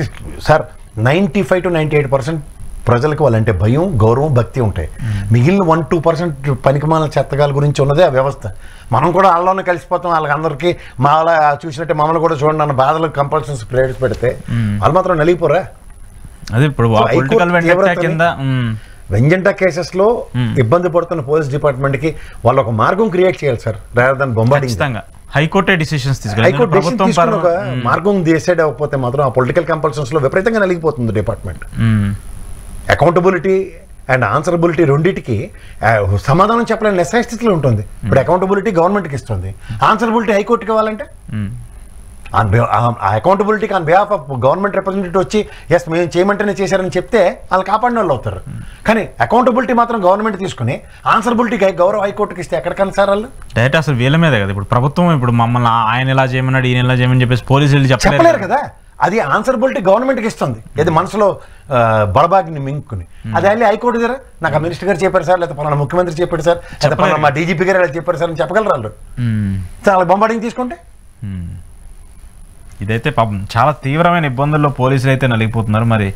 సార్ 95 to 98% ప్రజలకు వాళ్ళంటే భయం, గౌరవం, భక్తి ఉంటాయి. మిగిలిన 1-2% పనికిమాల చెత్తగాల గురించి ఉన్నదే ఆ వ్యవస్థ. మనం కూడా వాళ్ళలోనే కలిసిపోతాం. వాళ్ళకి అందరికీ మాలా చూసినట్టే మమ్మల్ని కూడా చూడండి అన్న బాధలు కంపల్షన్స్ ప్రేరేట్ పెడితే వాళ్ళు మాత్రం నలిగిపోరా? అదే ఇప్పుడు వెంజంటా కేసెస్లో ఇబ్బంది పడుతున్న పోలీస్ డిపార్ట్మెంట్కి వాళ్ళు ఒక మార్గం క్రియేట్ చేయాలి సార్, రాదర్ దాన్ బొంబార్డింగ్. హైకోర్టే డిసిషన్స్ తీసుకుని ఒక మార్గం డిసైడ్ అవ్వకపోతే మాత్రం ఆ పొలిటికల్ కంపల్షన్స్ లో విపరీతంగా నలిగిపోతుంది డిపార్ట్మెంట్. అకౌంటబిలిటీ అండ్ ఆన్సరబిలిటీ రెండింటికి సమాధానం చెప్పలేని నిస్సహాయ స్థితిలో ఉంటుంది. ఇప్పుడు అకౌంటబిలిటీ గవర్నమెంట్కి ఇస్తుంది, ఆన్సరబిలిటీ హైకోర్టుకి ఇవ్వాలంటే అకౌంటబిలిటీకి on behalf of government representative వచ్చి ఎస్ మేము చేయమంటేనే చేశారని చెప్తే వాళ్ళు కాపాడిన వాళ్ళు అవుతారు. కానీ అకౌంటబిలిటీ మాత్రం గవర్నమెంట్ తీసుకుని ఆన్సరబిలిటీకి గౌరవ హైకోర్టుకి ఇస్తే ఎక్కడికన్నా సార్ వాళ్ళు డైరెక్ట్ అసలు వీళ్ళ మీద కదా. ఇప్పుడు ప్రభుత్వం ఇప్పుడు మమ్మల్ని ఆయన ఎలా చేయమన్నాడు, ఈయన ఎలా చేయమని చెప్పేసి పోలీసులు చెప్పలేరు కదా. అది ఆన్సరబిలిటీ గవర్నమెంట్కి ఇస్తుంది, ఇది మనసులో బడబాగ్ని మింగుకుని. అది వెళ్ళి హైకోర్టు దగ్గర నాకు ఆ మినిస్టర్ గారు చెప్పారు సార్, లేకపోతే పలానా ముఖ్యమంత్రి చెప్పారు సార్, లేకపోతే పలానా మా డీజీపీ గారు అలా చెప్పారు సార్ అని చెప్పగలరు వాళ్ళు. చాలా బొంబార్డింగ్ తీసుకుంటే ఇదైతే పాపం చాలా తీవ్రమైన ఇబ్బందుల్లో పోలీసులు అయితే నలిగిపోతున్నారు. మరి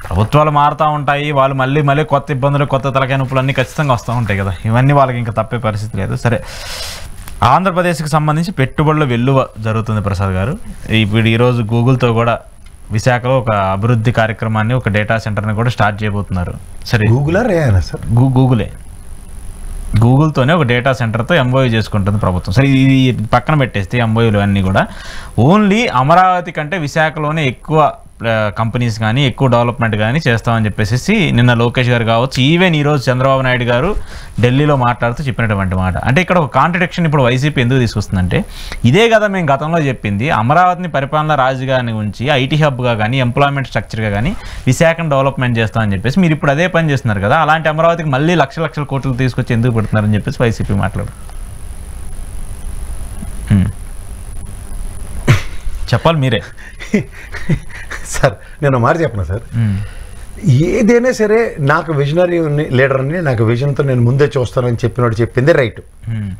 ప్రభుత్వాలు మారుతూ ఉంటాయి, వాళ్ళు మళ్ళీ కొత్త ఇబ్బందులు, కొత్త తలకాయ నొప్పులు అన్నీ ఖచ్చితంగా వస్తూ ఉంటాయి కదా. ఇవన్నీ వాళ్ళకి ఇంకా తప్పే పరిస్థితి లేదు. సరే, ఆంధ్రప్రదేశ్కి సంబంధించి పెట్టుబడుల వెల్లువ జరుగుతుంది ప్రసాద్ గారు. ఇప్పుడు ఈరోజు గూగుల్తో కూడా విశాఖలో ఒక అభివృద్ధి కార్యక్రమాన్ని, ఒక డేటా సెంటర్ని కూడా స్టార్ట్ చేయబోతున్నారు. సరే, గూగుల్తోనే ఒక డేటా సెంటర్తో ఎంఓయూ చేసుకుంటుంది ప్రభుత్వం. సరే, ఇది పక్కన పెట్టేస్తే ఎంఓయూలు అన్నీ కూడా ఓన్లీ అమరావతి కంటే విశాఖలోనే ఎక్కువ కంపెనీస్ కానీ ఎక్కువ డెవలప్మెంట్ కానీ చేస్తామని చెప్పేసి నిన్న లోకేష్ గారు కావచ్చు, ఈవెన్ ఈరోజు చంద్రబాబు నాయుడు గారు ఢిల్లీలో మాట్లాడుతూ చెప్పినటువంటి మాట. అంటే ఇక్కడ ఒక కాంట్రడిక్షన్ ఇప్పుడు వైసీపీ ఎందుకు తీసుకొస్తుందంటే, ఇదే కదా మేము గతంలో చెప్పింది, అమరావతిని పరిపాలన రాజధాని ఉంచి ఐటీ హబ్గా కానీ ఎంప్లాయ్మెంట్ స్ట్రక్చర్గా కానీ విశాఖను డెవలప్మెంట్ చేస్తామని చెప్పేసి మీరు ఇప్పుడు అదే పని చేస్తున్నారు కదా, అలాంటి అమరావతికి మళ్ళీ లక్షల కోట్లు తీసుకొచ్చి ఎందుకు పెడుతున్నారని చెప్పేసి వైసీపీ మాట్లాడు. చెప్పాలి మీరే సార్. నేను మాట చెప్పను సార్, ఏదైనా సరే నాకు విజనరీ లీడర్ని, నాకు విజన్తో నేను ముందే చూస్తానని చెప్పినోడు చెప్పిందే రైట్.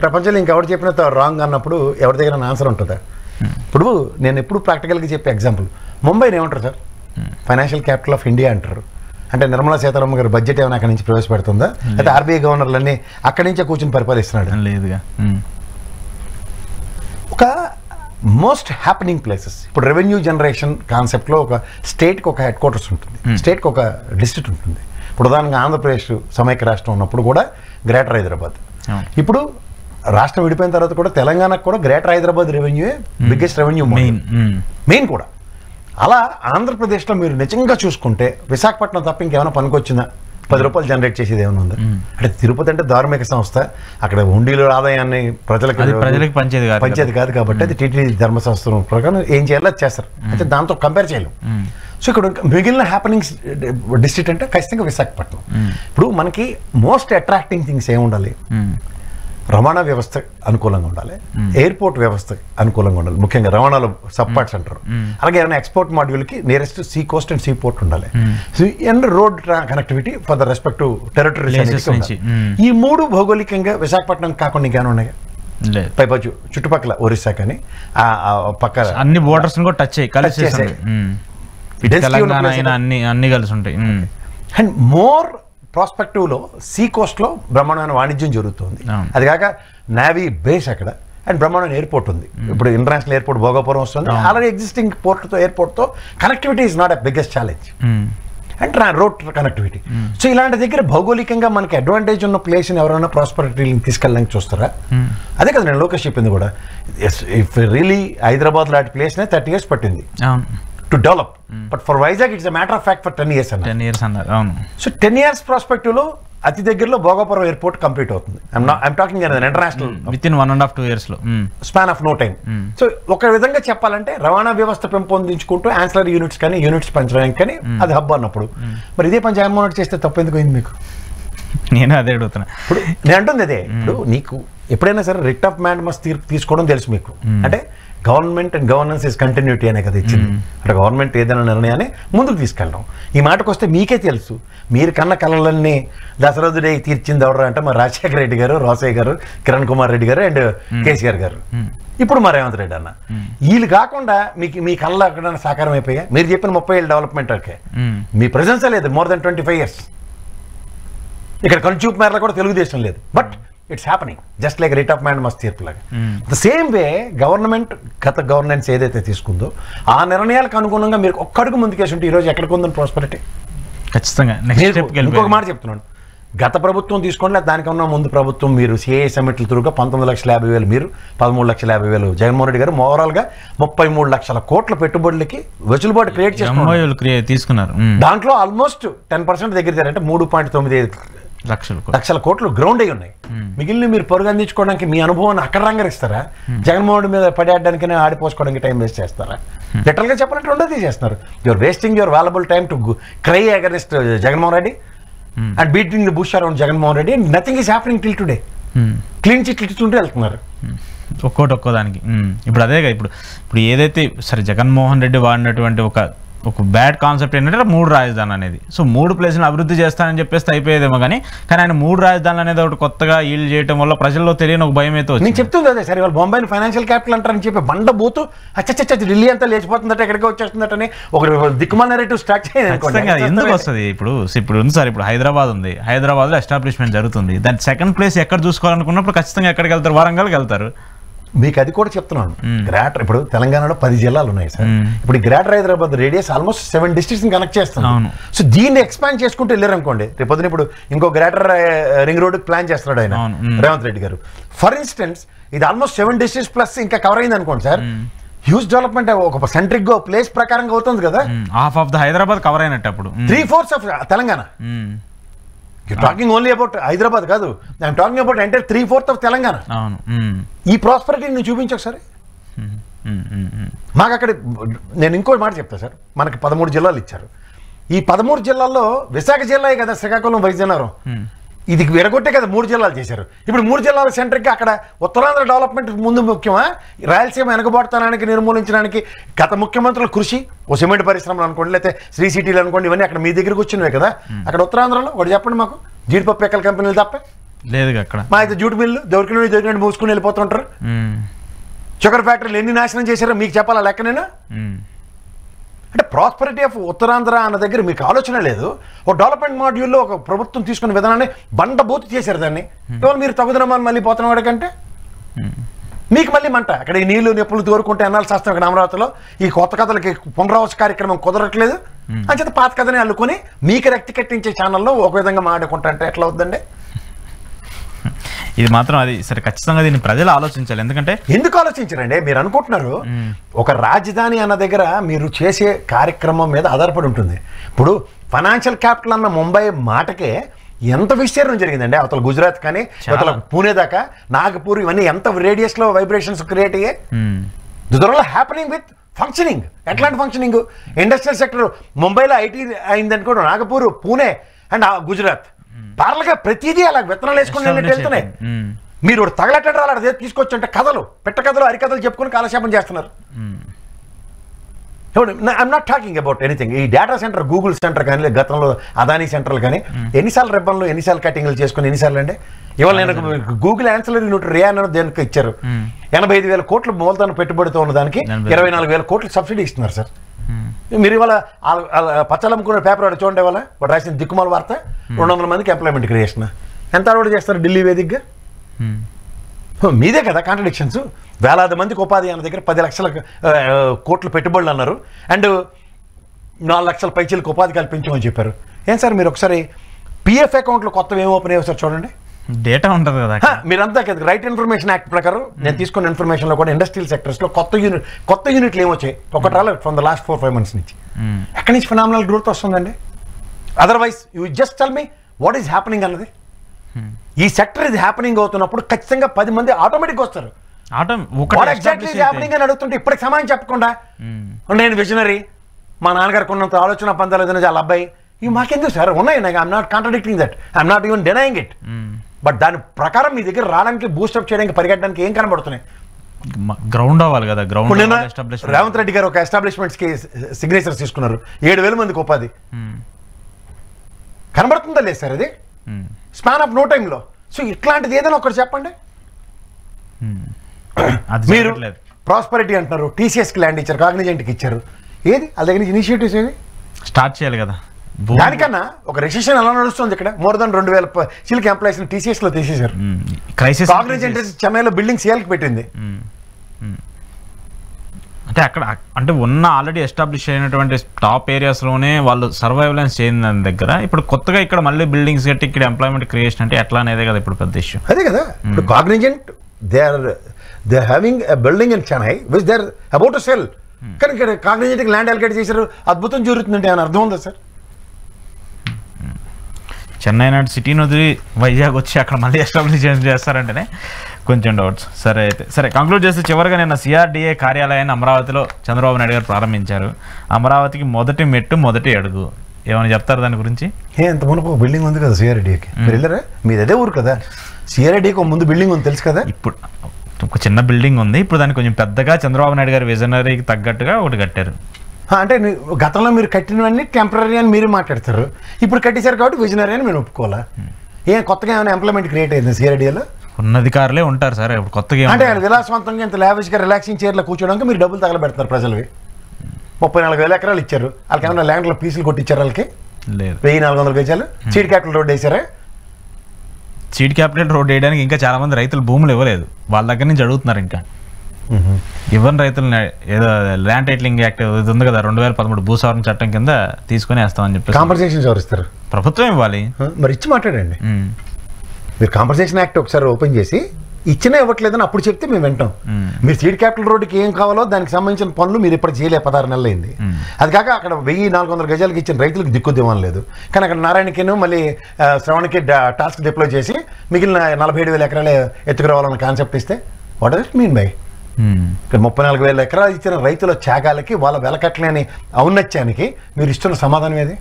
ప్రపంచంలో ఇంకెవరు చెప్పినా రాంగ్ అన్నప్పుడు ఎవరి దగ్గర ఆన్సర్ ఉంటుందా? ఇప్పుడు నేను ఎప్పుడు ప్రాక్టికల్గా చెప్పే ఎగ్జాంపుల్, ముంబైని ఏమంటారు sir? Financial capital of India అంటారు. అంటే నిర్మలా సీతారామన్ గారు బడ్జెట్ ఏమైనా అక్కడి నుంచి ప్రవేశపెడుతుందా? అయితే ఆర్బీఐ గవర్నర్లన్నీ అక్కడి నుంచే కూర్చొని పరిపాలిస్తున్నాడు. లేదుగా. ఒక మోస్ట్ హ్యాపెనింగ్ ప్లేసెస్, ఇప్పుడు రెవెన్యూ జనరేషన్ కాన్సెప్ట్లో ఒక స్టేట్కి ఒక హెడ్ క్వార్టర్స్ ఉంటుంది, స్టేట్కి ఒక డిస్ట్రిక్ట్ ఉంటుంది. ఇప్పుడు ఉదాహరణగా ఆంధ్రప్రదేశ్ సమైక్య రాష్ట్రం ఉన్నప్పుడు కూడా గ్రేటర్ హైదరాబాద్, ఇప్పుడు రాష్ట్రం విడిపోయిన తర్వాత కూడా తెలంగాణకు కూడా greater Hyderabad revenue biggest revenue main కూడా. అలా ఆంధ్రప్రదేశ్లో మీరు నిజంగా చూసుకుంటే విశాఖపట్నం తప్ప ఇంకేమైనా పనికొచ్చిందా? 10 రూపాయలు జనరేట్ చేసేది ఏమైనా ఉందా? అంటే తిరుపతి అంటే ధార్మిక సంస్థ, అక్కడ ఉండిలో ఆదాయాన్ని ప్రజలకు పంచేది కాదు కాబట్టి అది టీటీడీ ధర్మ సంస్థ ప్రకారం ఏం చేయాలో అది చేస్తారు. అయితే దాంతో కంపేర్ చేయలేం. సో ఇక్కడ మిగిలిన హ్యాపెనింగ్స్ డిస్ట్రిక్ట్ అంటే ఖచ్చితంగా విశాఖపట్నం. ఇప్పుడు మనకి మోస్ట్ అట్రాక్టింగ్ థింగ్స్ ఏమి ఉండాలి? రవాణా వ్యవస్థ అనుకూలంగా ఉండాలి, ఎయిర్పోర్ట్ వ్యవస్థ అనుకూలంగా ఉండాలి, ముఖ్యంగా రవాణాలో సబ్పార్ట్స్ అంటారు. అలాగే ఏమైనా ఎక్స్పోర్ట్ మాడ్యూల్కి nearest sea coast and sea port ఉండాలి, and road connectivity for the respective territories. ఈ 3 భౌగోళికంగా విశాఖపట్నం కాకుండా ఇంకేమైనా ఉన్నాయా? పైపచ్చు చుట్టుపక్కల ఒరిస్సా కానీ పక్క అన్ని బోర్డర్స్ కూడా టచ్ అయ్యి కలిసి అన్ని కలిసి ఉంటాయి. అండ్ మోర్ ప్రాస్పెక్టివ్లో సీ కోస్ట్లో బ్రహ్మాండమైన వాణిజ్యం జరుగుతుంది. అది కాక నేవీ బేస్ అక్కడ, అండ్ బ్రహ్మాండమైన ఎయిర్పోర్ట్ ఉంది. ఇప్పుడు ఇంటర్నేషనల్ ఎయిర్పోర్ట్ భోగాపురం వస్తుంది. ఆల్రెడీ ఎగ్జిస్టింగ్ ఎయిర్పోర్ట్తో connectivity is not a biggest challenge, and road connectivity. So ఇలాంటి దగ్గర భౌగోళికంగా మనకి అడ్వాంటేజ్ ఉన్న ప్లేస్ని ఎవరైనా ప్రాస్పరిటీని తీసుకెళ్ళడానికి చూస్తారా? అదే కదా నేను లోకేష్ చెప్పింది కూడా. ఇఫ్ రియలీ హైదరాబాద్ లాంటి ప్లేస్నే 30 years పట్టింది to develop, but for Vizag it's matter of fact for 10 years అన్నారు. సో 10 years ప్రాస్పెక్టివ్లో అతి దగ్గరలో భోగాపురం ఎయిర్పోర్ట్ కంప్లీట్ అవుతుంది. I'm talking international with in 1.5-2 years span of no time. So ఒక విధంగా చెప్పాలంటే రవాణా వ్యవస్థ పెంపొందించుకుంటూ ఆన్సిలరీ యూనిట్స్ కానీ యూనిట్స్ పెంచడానికి కానీ అది హబ్ అన్నప్పుడు, మరి ఇదే పని జగన్మోహన్ రెడ్డి చేస్తే తప్పు ఎందుకు అయింది మీకు? నేను అదే అడుగుతున్నా. ఇప్పుడు నేను అంటుంది అదే, ఇప్పుడు నీకు ఎప్పుడైనా సరే రిట్ ఆఫ్ మ్యాండమస్ తీర్పు తీసుకోవడం తెలుసు మీకు. అంటే government and governance is continuity అనే కదా ఇచ్చింది. అంటే గవర్నమెంట్ ఏదైనా నిర్ణయాన్ని ముందుకు తీసుకెళ్ళడం. ఈ మాటకు వస్తే మీకే తెలుసు, మీరు కన్న కళలన్నీ దశరథుడే తీర్చింది ఎవరు అంటే మా రాజశేఖర రెడ్డి గారు, రోసయ్య గారు, కిరణ్ కుమార్ రెడ్డి గారు అండ్ కేసీఆర్ గారు, ఇప్పుడు మా రేవంత్ రెడ్డి అన్న. వీళ్ళు కాకుండా మీ కళ్ళ ఎక్కడైనా సాకారం అయిపోయా? మీరు చెప్పిన 30 ఏళ్ళ డెవలప్మెంట్ ఓకే, మీ ప్రెజెన్సే లేదు మోర్ దెన్ 25 years. ఇక్కడ కనుచూపు మేరలో కూడా తెలుగుదేశం లేదు, but it's happening just like writ of mandamus తీర్పు లాగా. ద సేమ్ వే గవర్నమెంట్ గత గవర్నెన్స్ ఏదైతే తీసుకుందో ఆ నిర్ణయాలకు అనుగుణంగా మీరు ఒక్కడుగు ముందుకేసి ఉంటే ఈరోజు ఎక్కడికి ఉందని ప్రాస్పరిటీ ఖచ్చితంగా. ఇంకొక మాట చెప్తున్నాను, గత ప్రభుత్వం తీసుకోండి, దానికన్నా ముందు ప్రభుత్వం మీరు సిఐ సమిట్లు తిరుగుగా 19,50,000 మీరు, 13,50,000 జగన్మోహన్ రెడ్డి గారు, ఓవరాల్గా 33 లక్షల కోట్ల పెట్టుబడులకి వెసులుబాటు క్రియేట్ తీసుకున్నారు. దాంట్లో ఆల్మోస్ట్ 10% దగ్గర అంటే 3.95 లక్షల కోట్లు గ్రౌండ్ అయి ఉన్నాయి. మిగిలిన మీరు పొరుగు అందించుకోవడానికి మీ అనుభవాన్ని అక్కడ రంగరిస్తారా? జగన్మోహన్ రెడ్డి మీద పడేయడానికైనా ఆడిపోసుకోవడానికి టైం వేస్ట్ చేస్తారా? లిటరల్గా చెప్పాలంటే ఉండదు చేస్తున్నారు. Your wasting your valuable time to cry against Jaganmohan Reddy and beating the bush around Jaganmohan Reddy. Nothing is happening till today. Clean chit ఇచ్చుకుంటూ వెళ్తున్నారు ఒక్కోదానికి. ఇప్పుడు అదేగా ఇప్పుడు ఏదైతే సరే జగన్మోహన్ రెడ్డి వాడినటువంటి ఒక బ్యాడ్ కాన్సెప్ట్ ఏంటంటే 3 రాజధానులు అనేది. సో 3 ప్లేసులను అభివృద్ధి చేస్తానని చెప్పేసి అయిపోయేదేమో, కానీ ఆయన 3 రాజధానులు అనేది ఒకటి కొత్తగా ఈల్డ్ చేయడం వల్ల ప్రజల్లో తెలియని ఒక భయం అయితే నేను చెప్తుంది అదే సరే. వాళ్ళు బొంబాయిని ఫైనాన్షియల్ క్యాపిటల్ అంటారని చెప్పి బండబోతు అచ్చచ్చ ఢిల్లీ అంతా లేచిపోతుందట, ఎక్కడికి వచ్చేస్తుందటని ఒక దిక్కుమాల నెరేటివ్ స్టార్ట్ చేయాలి. ఎందుకు వస్తుంది? ఇప్పుడు ఉంది సార్, ఇప్పుడు హైదరాబాద్ ఉంది, హైదరాబాద్లో ఎస్టాబ్లిష్మెంట్ జరుగుతుంది, దాని సెకండ్ ప్లేస్ ఎక్కడ చూసుకోవాలనుకున్నప్పుడు ఖచ్చితంగా ఎక్కడికి వెళ్తారు? వరంగల్కి వెళ్తారు. మీకు అది కూడా చెప్తున్నాను. గ్రేటర్ ఇప్పుడు తెలంగాణలో 10 జిల్లాలు ఉన్నాయి సార్. ఇప్పుడు greater Hyderabad radius almost 7 districts connect చేస్తున్నాను. సో దీన్ని ఎక్స్పాండ్ చేసుకుంటూ వెళ్ళారు అనుకోండి, రేపొద్దున ఇప్పుడు ఇంకో గ్రేటర్ రింగ్ రోడ్ ప్లాన్ చేస్తున్నాడు ఆయన రేవంత్ రెడ్డి గారు. ఫర్ ఇన్స్టెన్స్ ఇది ఆల్మోస్ట్ 7 districts ప్లస్ ఇంకా కవర్ అయింది అనుకోండి సార్, హ్యూజ్ డెవలప్మెంట్ ఒక సెంట్రిక్ ప్లేస్ ప్రకారంగా అవుతుంది కదా. Half of the Hyderabad cover అయినట్టు అప్పుడు 3/4 of Telangana. Talking only about Hyderabad కాదు, I'm talking about entire 3/4 of Telangana. ఈ ప్రాస్పరిటీని నువ్వు చూపించు ఒకసారి మాకు. అక్కడ నేను ఇంకో మాట చెప్తా సార్, మనకి 13 జిల్లాలు ఇచ్చారు. ఈ 13 జిల్లాల్లో విశాఖ జిల్లా కదా, శ్రీకాకుళం, వైజాగ్నగరం, ఇది విడగొట్టే కదా 3 జిల్లాలు చేశారు. ఇప్పుడు 3 జిల్లాల సెంటర్కి అక్కడ ఉత్తరాంధ్ర డెవలప్మెంట్ ముందు ముఖ్యమా, రాయలసీమ వెనకబాటుతనానికి నిర్మూలించడానికి గత ముఖ్యమంత్రుల కృషి, ఓ సిమెంట్ పరిశ్రమలు అనుకోండి, లేకపోతే శ్రీ సిటీలు అనుకోండి, ఇవన్నీ అక్కడ మీ దగ్గరికి వచ్చినవే కదా. అక్కడ ఉత్తరాంధ్రలో ఒకటి చెప్పండి మాకు, జీడిపప్పు ఎక్కల కంపెనీలు తప్ప లేదు అక్కడ. మా అయితే జూట్ మిల్లు దొరికినట్టు మూసుకుని వెళ్ళిపోతుంటారు. షుగర్ ఫ్యాక్టరీలు ఎన్ని నాశనం చేశారో మీకు చెప్పాలా లెక్కనేనా? అంటే ప్రాస్పరిటీ ఆఫ్ ఉత్తరాంధ్ర అన్న దగ్గర మీకు ఆలోచన లేదు. ఒక డెవలప్మెంట్ మాడ్యూల్లో ఒక ప్రభుత్వం తీసుకున్న విధానాన్ని బండబూతు చేశారు దాన్ని. కేవలం మీరు తగుదనమని మళ్ళీ పోతున్న వాడికంటే మీకు మళ్ళీ మంట. అక్కడ ఈ నీళ్లు నెప్పులు తోరుకుంటే అన్నాలు శాస్త్రం ఇక్కడ అమరావతిలో ఈ కొత్త కథలకి పునరావాస కార్యక్రమం కుదరట్లేదు. అంచేత పాత కథని అల్లుకొని మీకు రక్తి కట్టించే ఛానల్లో ఒక విధంగా మాట్లాడుకుంటా అంటే ఎట్లా అవుతుందండి? ఇది మాత్రం అది సరే, ఖచ్చితంగా దీన్ని ప్రజలు ఆలోచించాలి. ఎందుకంటే ఎందుకు ఆలోచించారండి? మీరు అనుకుంటున్నారు ఒక రాజధాని అన్న దగ్గర మీరు చేసే కార్యక్రమం మీద ఆధారపడి ఉంటుంది. ఇప్పుడు ఫైనాన్షియల్ క్యాపిటల్ అన్న ముంబై మాటకే ఎంత విస్తీర్ణం జరిగిందండి. అవతల గుజరాత్ కానీ అవతల పూణే దాకా నాగపూర్, ఇవన్నీ ఎంత రేడియస్ లో వైబ్రేషన్స్ క్రియేట్ అయ్యాయి. Happening with functioning. ఎట్లాంటి ఫంక్షనింగ్? ఇండస్ట్రియల్ సెక్టర్ ముంబైలో ఐటీ అయిందనుకోండి, నాగపూర్, పూణే అండ్ గుజరాత్ పార్లగా ప్రతిదీ అలా విత్తనాలు వేసుకుని వెళ్తున్నాయి. మీరు తగలట్టడం అలా తీసుకొచ్చి అంటే కథలు, పెట్ట కథలు, అరికథలు చెప్పుకుని కాలక్షేపం చేస్తున్నారు. I'm not talking about anything. ఈ డేటా సెంటర్, గూగుల్ సెంటర్ కానీ, గతంలో అదానీ సెంటర్లు కానీ ఎన్నిసార్లు రెబ్బన్లు, ఎన్నిసార్లు కటింగ్లు చేసుకుని, ఎన్నిసార్లు అంటే ఇవాళ నేను గూగుల్ ఆన్సలరీ న్యూట్రీ రే అన్న దేనికి ఇచ్చారు. 85,000 కోట్లు మూలధన పెట్టుబడితో ఉన్న దానికి 24,000 కోట్లు సబ్సిడీ ఇస్తున్నారు సార్. మీరు ఇవాళ పచ్చలమ్ముకున్న పేపర్ వాడు చూడండి, ఇవాళ వాడు రాసిన దిక్కుమాల వార్త 200 మందికి ఎంప్లాయ్మెంట్ క్రియేషన్. ఎంత అలవాటు చేస్తారు ఢిల్లీ వేదికగా? మీదే కదా కాంట్రడిక్షన్స్. వేలాది మందికి ఉపాధి అన్న దగ్గర 10 లక్షల కోట్లు పెట్టుబడులు అన్నారు, అండ్ 4 లక్షల పైచీలకు ఉపాధి కల్పించమని చెప్పారు. ఏం సార్ మీరు ఒకసారి పిఎఫ్ అకౌంట్లు కొత్తవి ఏం ఓపెన్ అయ్యావు సార్ చూడండి. డేటా ఉంటుంది కదా మీరంతా కదా. రైట్ ఇన్ఫర్మేషన్ యాక్ట్ ప్రకారం నేను తీసుకున్న ఇన్ఫర్మేషన్లో కూడా ఇండస్ట్రియల్ సెక్టర్స్లో కొత్త యూనిట్లు ఏమొచ్చాయి? ఒకటి రాలేదు ఫ్రమ్ ద లాస్ట్ 4-5 months నుంచి. ఎక్కడి నుంచి ఫినామినల్ గ్రోత్ వస్తుందండి? Otherwise you just tell me what is happening అన్నది. ఈ సెక్టర్ ఇది హ్యాపెనింగ్ అవుతున్నప్పుడు ఖచ్చితంగా 10 మంది ఆటోమేటిక్ వస్తారు. ఎగ్జాక్ట్లీ హ్యాపెనింగ్ అని అడుగుతుంటే ఇప్పటికి సమాధానం చెప్పకుండా నేను విజనరీ, మా నాన్నగారికి ఉన్నంత ఆలోచన పొందలేదని చాలా అబ్బాయి, ఇవి మాకెందుకు సార్ ఉన్నాయి. I'm not contradicting that, I'm not even denying it. But దాని ప్రకారం మీ దగ్గర రావడానికి, బూస్టప్ చేయడానికి, పరిగెట్టడానికి ఏం కనబడుతున్నాయి? గ్రౌండ్ అవ్వాలి కదా. గ్రౌండ్ రేవంత్ రెడ్డి గారు ఒక ఎస్టాబ్లిష్మెంట్స్ కి సిగ్నేచర్స్ తీసుకున్నారు, 7,000 మందికి ఉపాధి. కనబడుతుందా లేదు సార్ అది స్పాన్ ఆఫ్ నో టైంలో? సో ఇట్లాంటిది ఏదైనా ఒకటి చెప్పండి. మీరు ప్రాస్పరిటీ అంటున్నారు, టీసీఎస్కి ల్యాండ్ ఇచ్చారు, కాగ్నిజెంట్కి ఇచ్చారు. ఏది వాళ్ళ దగ్గర నుంచి ఇనిషియేటివ్స్ ఏది? స్టార్ట్ చేయాలి కదా. దానికన్నా ఒక రిసెషన్ ఎలా నడుస్తుంది ఇక్కడ? మోర్ దాన్ 2,000 చిల్క్ ఎంప్లాయీస్ టీసీఎస్ లో తీసేశారు. కాగ్నిజెంట్ చెన్నైలో బిల్డింగ్ సేల్కి పెట్టింది. అంటే అక్కడ అంటే ఉన్న ఆల్రెడీ ఎస్టాబ్లిష్ అయినటువంటి టాప్ ఏరియాస్లోనే వాళ్ళు సర్వైవలెన్స్ చేయని దగ్గర ఇప్పుడు కొత్తగా ఇక్కడ మళ్ళీ బిల్డింగ్స్ కట్టి ఇక్కడ ఎంప్లాయ్మెంట్ క్రియేషన్ అంటే ఎట్లా అనేదే కదా ఇప్పుడు పెద్ద ఇష్యూ. అదే కదా. ఇప్పుడు Cognizant they are having a building in Chennai which they are about to sell. కానీ ఇక్కడ కాగ్నిజెంట్కి ల్యాండ్ అలొకేట్ చేశారు, అద్భుతం జరుగుతుందంటే అని అర్థం ఉందా సార్? చెన్నై నాటి సిటీని వదిలి వైజాగ్ వచ్చి అక్కడ మళ్ళీ ఎస్టాబ్లిష్ చేస్తారంటేనే కొంచెం డౌట్స్. సరే అయితే సరే కంక్లూడ్ చేస్తే చివరిగా నిన్న సిఆర్డీఏ కార్యాలయాన్ని అమరావతిలో చంద్రబాబు నాయుడు గారు ప్రారంభించారు. అమరావతికి మొదటి మెట్టు, మొదటి అడుగు, ఏమైనా చెప్తారు దాని గురించి? ఎంత మునుపు బిల్డింగ్ ఉంది కదా సిఆర్డీఏకి, మీరు వెళ్ళారా? మీది అదే ఊరు కదా. సిఆర్డీఏకి ముందు బిల్డింగ్ ఉంది తెలుసు కదా. ఇప్పుడు ఒక చిన్న బిల్డింగ్ ఉంది, ఇప్పుడు దాన్ని కొంచెం పెద్దగా చంద్రబాబు నాయుడు గారు విజనరీకి తగ్గట్టుగా ఒకటి కట్టారు. అంటే గతంలో మీరు కట్టినవన్నీ టెంపరీ అని మీరు మాట్లాడతారు, ఇప్పుడు కట్టేశారు కాబట్టి విజనరీ అని మేము ఒప్పుకోవాలా? ఏం కొత్తగా ఏమైనా ఎంప్లాయ్మెంట్ క్రియేట్ అయింది సిఆర్డీఏలో? ఉన్నధికారులే ఉంటారు సార్ ఇప్పుడు కొత్తగా. అంటే ఆయన విలాసవంతంగా ఇంత లావిష్గా రిలాక్సింగ్ చైర్లో కూర్చోడానికి మీరు డబ్బులు తగలబెడతారు ప్రజలవి. 34,000 ఎకరాలు ఇచ్చారు వాళ్ళకి. ఏమైనా ల్యాండ్లో పీసులు కొట్టించారు వాళ్ళకి? లేదు. 1,400 గజాలు సీడ్ క్యాపిటల్ రోడ్ వేసారా? సీడ్ క్యాపిటల్ రోడ్ వేయడానికి ఇంకా చాలా మంది రైతులు భూములు ఇవ్వలేదు, వాళ్ళ దగ్గర నుంచి అడుగుతున్నారు. ఇంకా ఇవ్వని రైతులు ఏదో ల్యాండ్ టైటిలింగ్ యాక్ట్ ఇది ఉంది కదా 2013 భూసవరణ చట్టం కింద తీసుకుని వేస్తామని చెప్పి కాంపన్సేషన్స్ ఎవరు ఇస్తారు? ప్రభుత్వం ఇవ్వాలి. మరి ఇచ్చి మాట్లాడండి. మీరు కాంపన్సేషన్ యాక్ట్ ఒకసారి ఓపెన్ చేసి ఇచ్చినా ఇవ్వట్లేదని అప్పుడు చెప్తే మేము వింటాం. మీరు సీడ్ క్యాపిటల్ రోడ్డుకి ఏం కావాలో దానికి సంబంధించిన పనులు మీరు ఇప్పుడు చేయలే 16 నెలలు అయింది. అది కాక అక్కడ 1400 గజాలకి ఇచ్చిన రైతులకు దిక్కుద్దేమని లేదు. కానీ అక్కడ నారాయణకిను మళ్ళీ శ్రవణ్కి టాస్క్ డిప్లాయ్ చేసి మిగిలిన 47,000 ఎకరాలే ఎత్తుకురావాలన్న కాన్సెప్ట్ ఇస్తే what does it mean by? ఇక్కడ 34,000 ఎకరాలు ఇచ్చిన రైతుల త్యాగాలకి వాళ్ళ వెలకట్లేని ఔన్నత్యానికి మీరు ఇస్తున్న సమాధానం ఏది?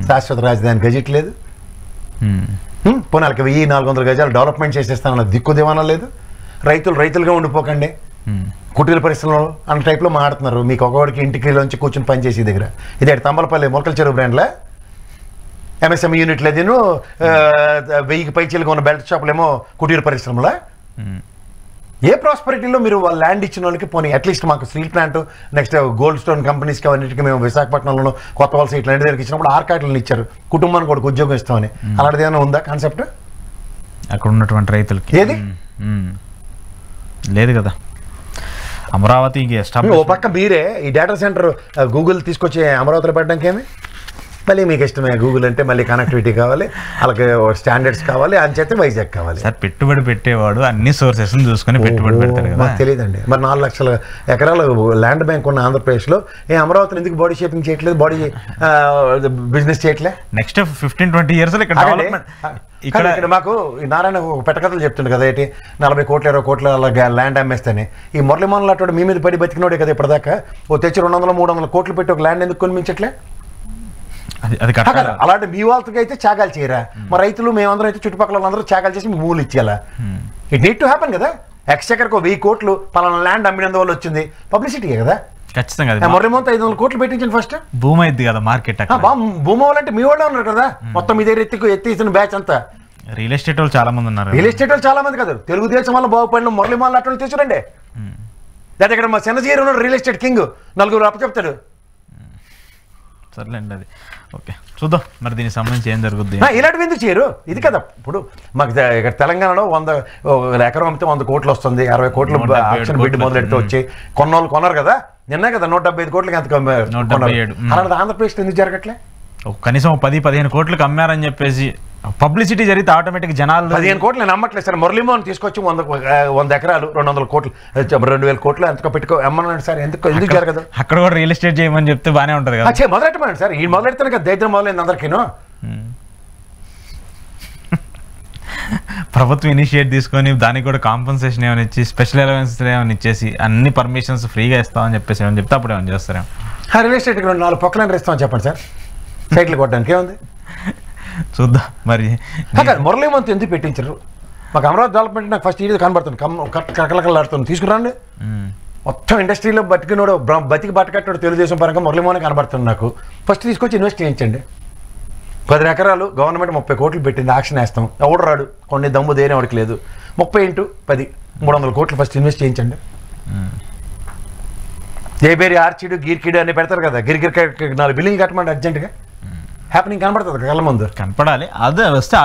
శాశ్వత రాజధాని గజెట్ లేదు, పోనాలకి 1400 గజాలు డెవలప్మెంట్ చేసేస్తానన్న దిక్కుదేమన్నా లేదు. రైతులుగా ఉండిపోకండి, కుటీర పరిశ్రమలో అన్న టైప్లో మాట్లాడుతున్నారు. మీకు ఒకవాడికి ఇంటికిలోంచి కూర్చొని పనిచేసే దగ్గర ఇది తంబలపల్లి మొలకల చెరువు బ్రాండ్లా ఎంఎస్ఎంఈ యూనిట్లు అదిను 1000కి పైచీలుగా ఉన్న బెల్ట్ షాపులేమో కుటీర పరిశ్రమలా. ఏ ప్రాస్పరిటీలో మీరు వాళ్ళ ల్యాండ్ ఇచ్చిన వాళ్ళకి పోనీ అట్లీస్ట్ మాకు steel plant next gold stone కంపెనీస్కి అవన్నిటికీ మేము విశాఖపట్నంలో కొత్త వలస ఇట్లాంటి దగ్గరికి ఇచ్చినప్పుడు ఆర్కాట్లను ఇచ్చారు, కుటుంబానికి కూడా ఉద్యోగం ఇస్తామని. అలాంటిది ఏమైనా ఉందా కాన్సెప్ట్ అక్కడ ఉన్నటువంటి రైతులకి? ఏది లేదు కదా. అమరావతి ఓ పక్క మీరే ఈ డేటా సెంటర్ గూగుల్ తీసుకొచ్చి అమరావతిలో పెట్టడానికి ఏమి? మళ్ళీ మీకు ఇష్టమే గూగుల్ అంటే మళ్ళీ కనెక్టివిటీ కావాలి, వాళ్ళకి స్టాండర్డ్స్ కావాలి, అని చేస్తే వైజాగ్ కావాలి. సార్ పెట్టుబడి పెట్టేవాడు అన్ని సోర్సెస్ చూసుకొని పెట్టుబడి పెడతారు కదా. మాకు తెలియదండి. మరి 4 లక్షల ఎకరాల ల్యాండ్ బ్యాంక్ ఉన్న ఆంధ్రప్రదేశ్లో అమరావతిని ఎందుకు బాడీ షేపింగ్ చేయట్లేదు, బాడీ బిజినెస్ చేయట్లేదు? నెక్స్ట్ 15-20 years ఇక్కడ మాకు నారాయణ పెట్టకథలు చెప్తుండే కదా, ఏంటి 40 కోట్లు 20 కోట్ల ల్యాండ్ అమ్మేస్తేనే. ఈ మురళీమోహన్ అటు మీ మీద పడి బతికినోడే కదా ఇప్పటిదాకా. ఓ తెచ్చి 200-300 కోట్లు పెట్టి ఒక ల్యాండ్ ఎందుకు కొనిపించట్లే? అలాంటి మీ వాళ్ళకి అయితే త్యాగాలు చేయరా? మరి రైతులు మేమందరం అయితే చుట్టుపక్కల వాళ్ళందరూ త్యాగాలు చేసి మీకు మూలు ఇచ్చేయాలా? ఇట్ నీడ్ టు హ్యాపన్ కదా. ఎక్స్చెకర్కి 1000 కోట్లు పలానా ల్యాండ్ అమ్మినందువల్ల వచ్చింది పబ్లిసిటీ కదా. ఖచ్చితంగా మురళీమోహన్ 500 కోట్లు పెట్టించండి ఫస్ట్. భూమి అయింది కదా మార్కెట్. భూమి వాళ్ళంటే మీ వాళ్ళే ఉన్నారు కదా మొత్తం మీ దగ్గర ఎత్తిసిన బ్యాచ్ అంతా. రియల్ ఎస్టేట్ వాళ్ళు చాలా మంది ఉన్నారు. రియల్ ఎస్టేట్ వాళ్ళు చాలా మంది కదా. తెలుగుదేశం వల్ల బాగుపడిన మురళీమోహన్ అటువంటి తీసుకురండి. లేదా ఇక్కడ మా చిన్నజీరు ఉన్నాడు రియల్ ఎస్టేట్ కింగ్, 4 అప్పచెప్తాడు. సర్లేండి అది ఓకే, చూద్దాం మరి దీనికి సంబంధించి ఏం జరుగుద్ది. ఇలాంటివి ఎందుకు చేయరు? ఇది కదా ఇప్పుడు మాకు ఇక్కడ తెలంగాణలో 100 ఎకరం అమ్మితే 100 కోట్లు వస్తుంది, 60 కోట్లు ఆక్షన్ బిడ్ మొదలెడితే వచ్చి కొన్నోళ్ళు కొన్నారు కదా. నిన్నే కదా 175 కోట్లకి ఎంత అలాంటి ఆంధ్రప్రదేశ్ ఎందుకు జరగట్లే? కనీసం 10-15 కోట్లకు అమ్మారని చెప్పేసి పబ్లిసిటీ జరిగితే ఆటోమేటిక్ జనాలు 15 కోట్లు నేను నమ్మట్లేదు సార్. మురళీమోహన్ తీసుకొచ్చి 100 ఎకరాలు 200 కోట్లు 2000 కోట్లు ఎంతకో పెట్టుకో అమ్మన్నాడు సార్. ఎందుకు జరగదు? అక్కడ కూడా రియల్ ఎస్టేట్ చేయమని చెప్తే బాగానే ఉంటుంది కదా. మొదలెట్టమన్నాడు సార్. ఈ మొదలెడితేనే కదా దైత్యం మొదలైంది అందరికీను. ప్రభుత్వం ఇనిషియేట్ తీసుకొని దానికి కూడా కాంపన్సేషన్ ఏమైనా ఇచ్చి స్పెషల్ అలవెన్స్ ఏమైనా ఇచ్చేసి అన్ని పర్మిషన్స్ ఫ్రీగా ఇస్తామని చెప్పేసి ఏమైనా చెప్తే అప్పుడు ఏమైనా చేస్తారేమో. రియల్ ఎస్టేట్ 4 పొక్కలను ఇస్తామని చెప్పండి సార్, సైట్లు కొట్టడానికి ఏముంది? చూద్దాం మరి. మురళీమోహన్ ఎందుకు పెట్టించారు? మాకు అమరావతి డెవలప్మెంట్ నాకు ఫస్ట్ ఇది కనబడుతుంది, కలకలకలాడుతుంది. తీసుకురండి మొత్తం ఇండస్ట్రీలో బతికినోడు బతికి బట్టకట్టాడు తెలుగుదేశం పరంగా మురళీమోహన్ కనబడుతుంది నాకు. ఫస్ట్ తీసుకొచ్చి ఇన్వెస్ట్ చేయించండి. 10 ఎకరాలు గవర్నమెంట్ 30 కోట్లు పెట్టింది, యాక్షన్ వేస్తాం. ఎవడు రాడు, కొన్ని దమ్ము దేని ఎవరికి లేదు. 30 × 10 300 కోట్లు ఫస్ట్ ఇన్వెస్ట్ చేయించండి. జైబేరి ఆర్చిడు గీర్కిడు అని పెడతారు కదా, గిరిగిరి 4 బిల్డింగ్ కట్టమండి అర్జెంట్గా. హ్యాపెనింగ్ కనబడుతుంది కళ్ళ ముందు. కనపడాలి, అదే వస్తే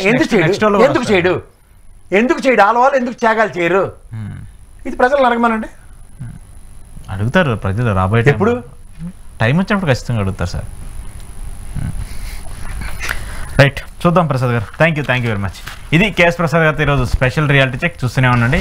ఎందుకు చేయడు? ఆలవాళ్ళు ఎందుకు త్యాగాలు చేయరు? ఇది ప్రజలు అడగమనండి. అడుగుతారు ప్రజలు రాబోయే ఎప్పుడు టైం వచ్చినప్పుడు ఖచ్చితంగా అడుగుతారు సార్. రైట్, చూద్దాం ప్రసాద్ గారు. Thank you very much. ఇది కేఎస్ ప్రసాద్ గారితో ఈరోజు స్పెషల్ రియాలిటీ చెక్. చూస్తూనే ఉండండి.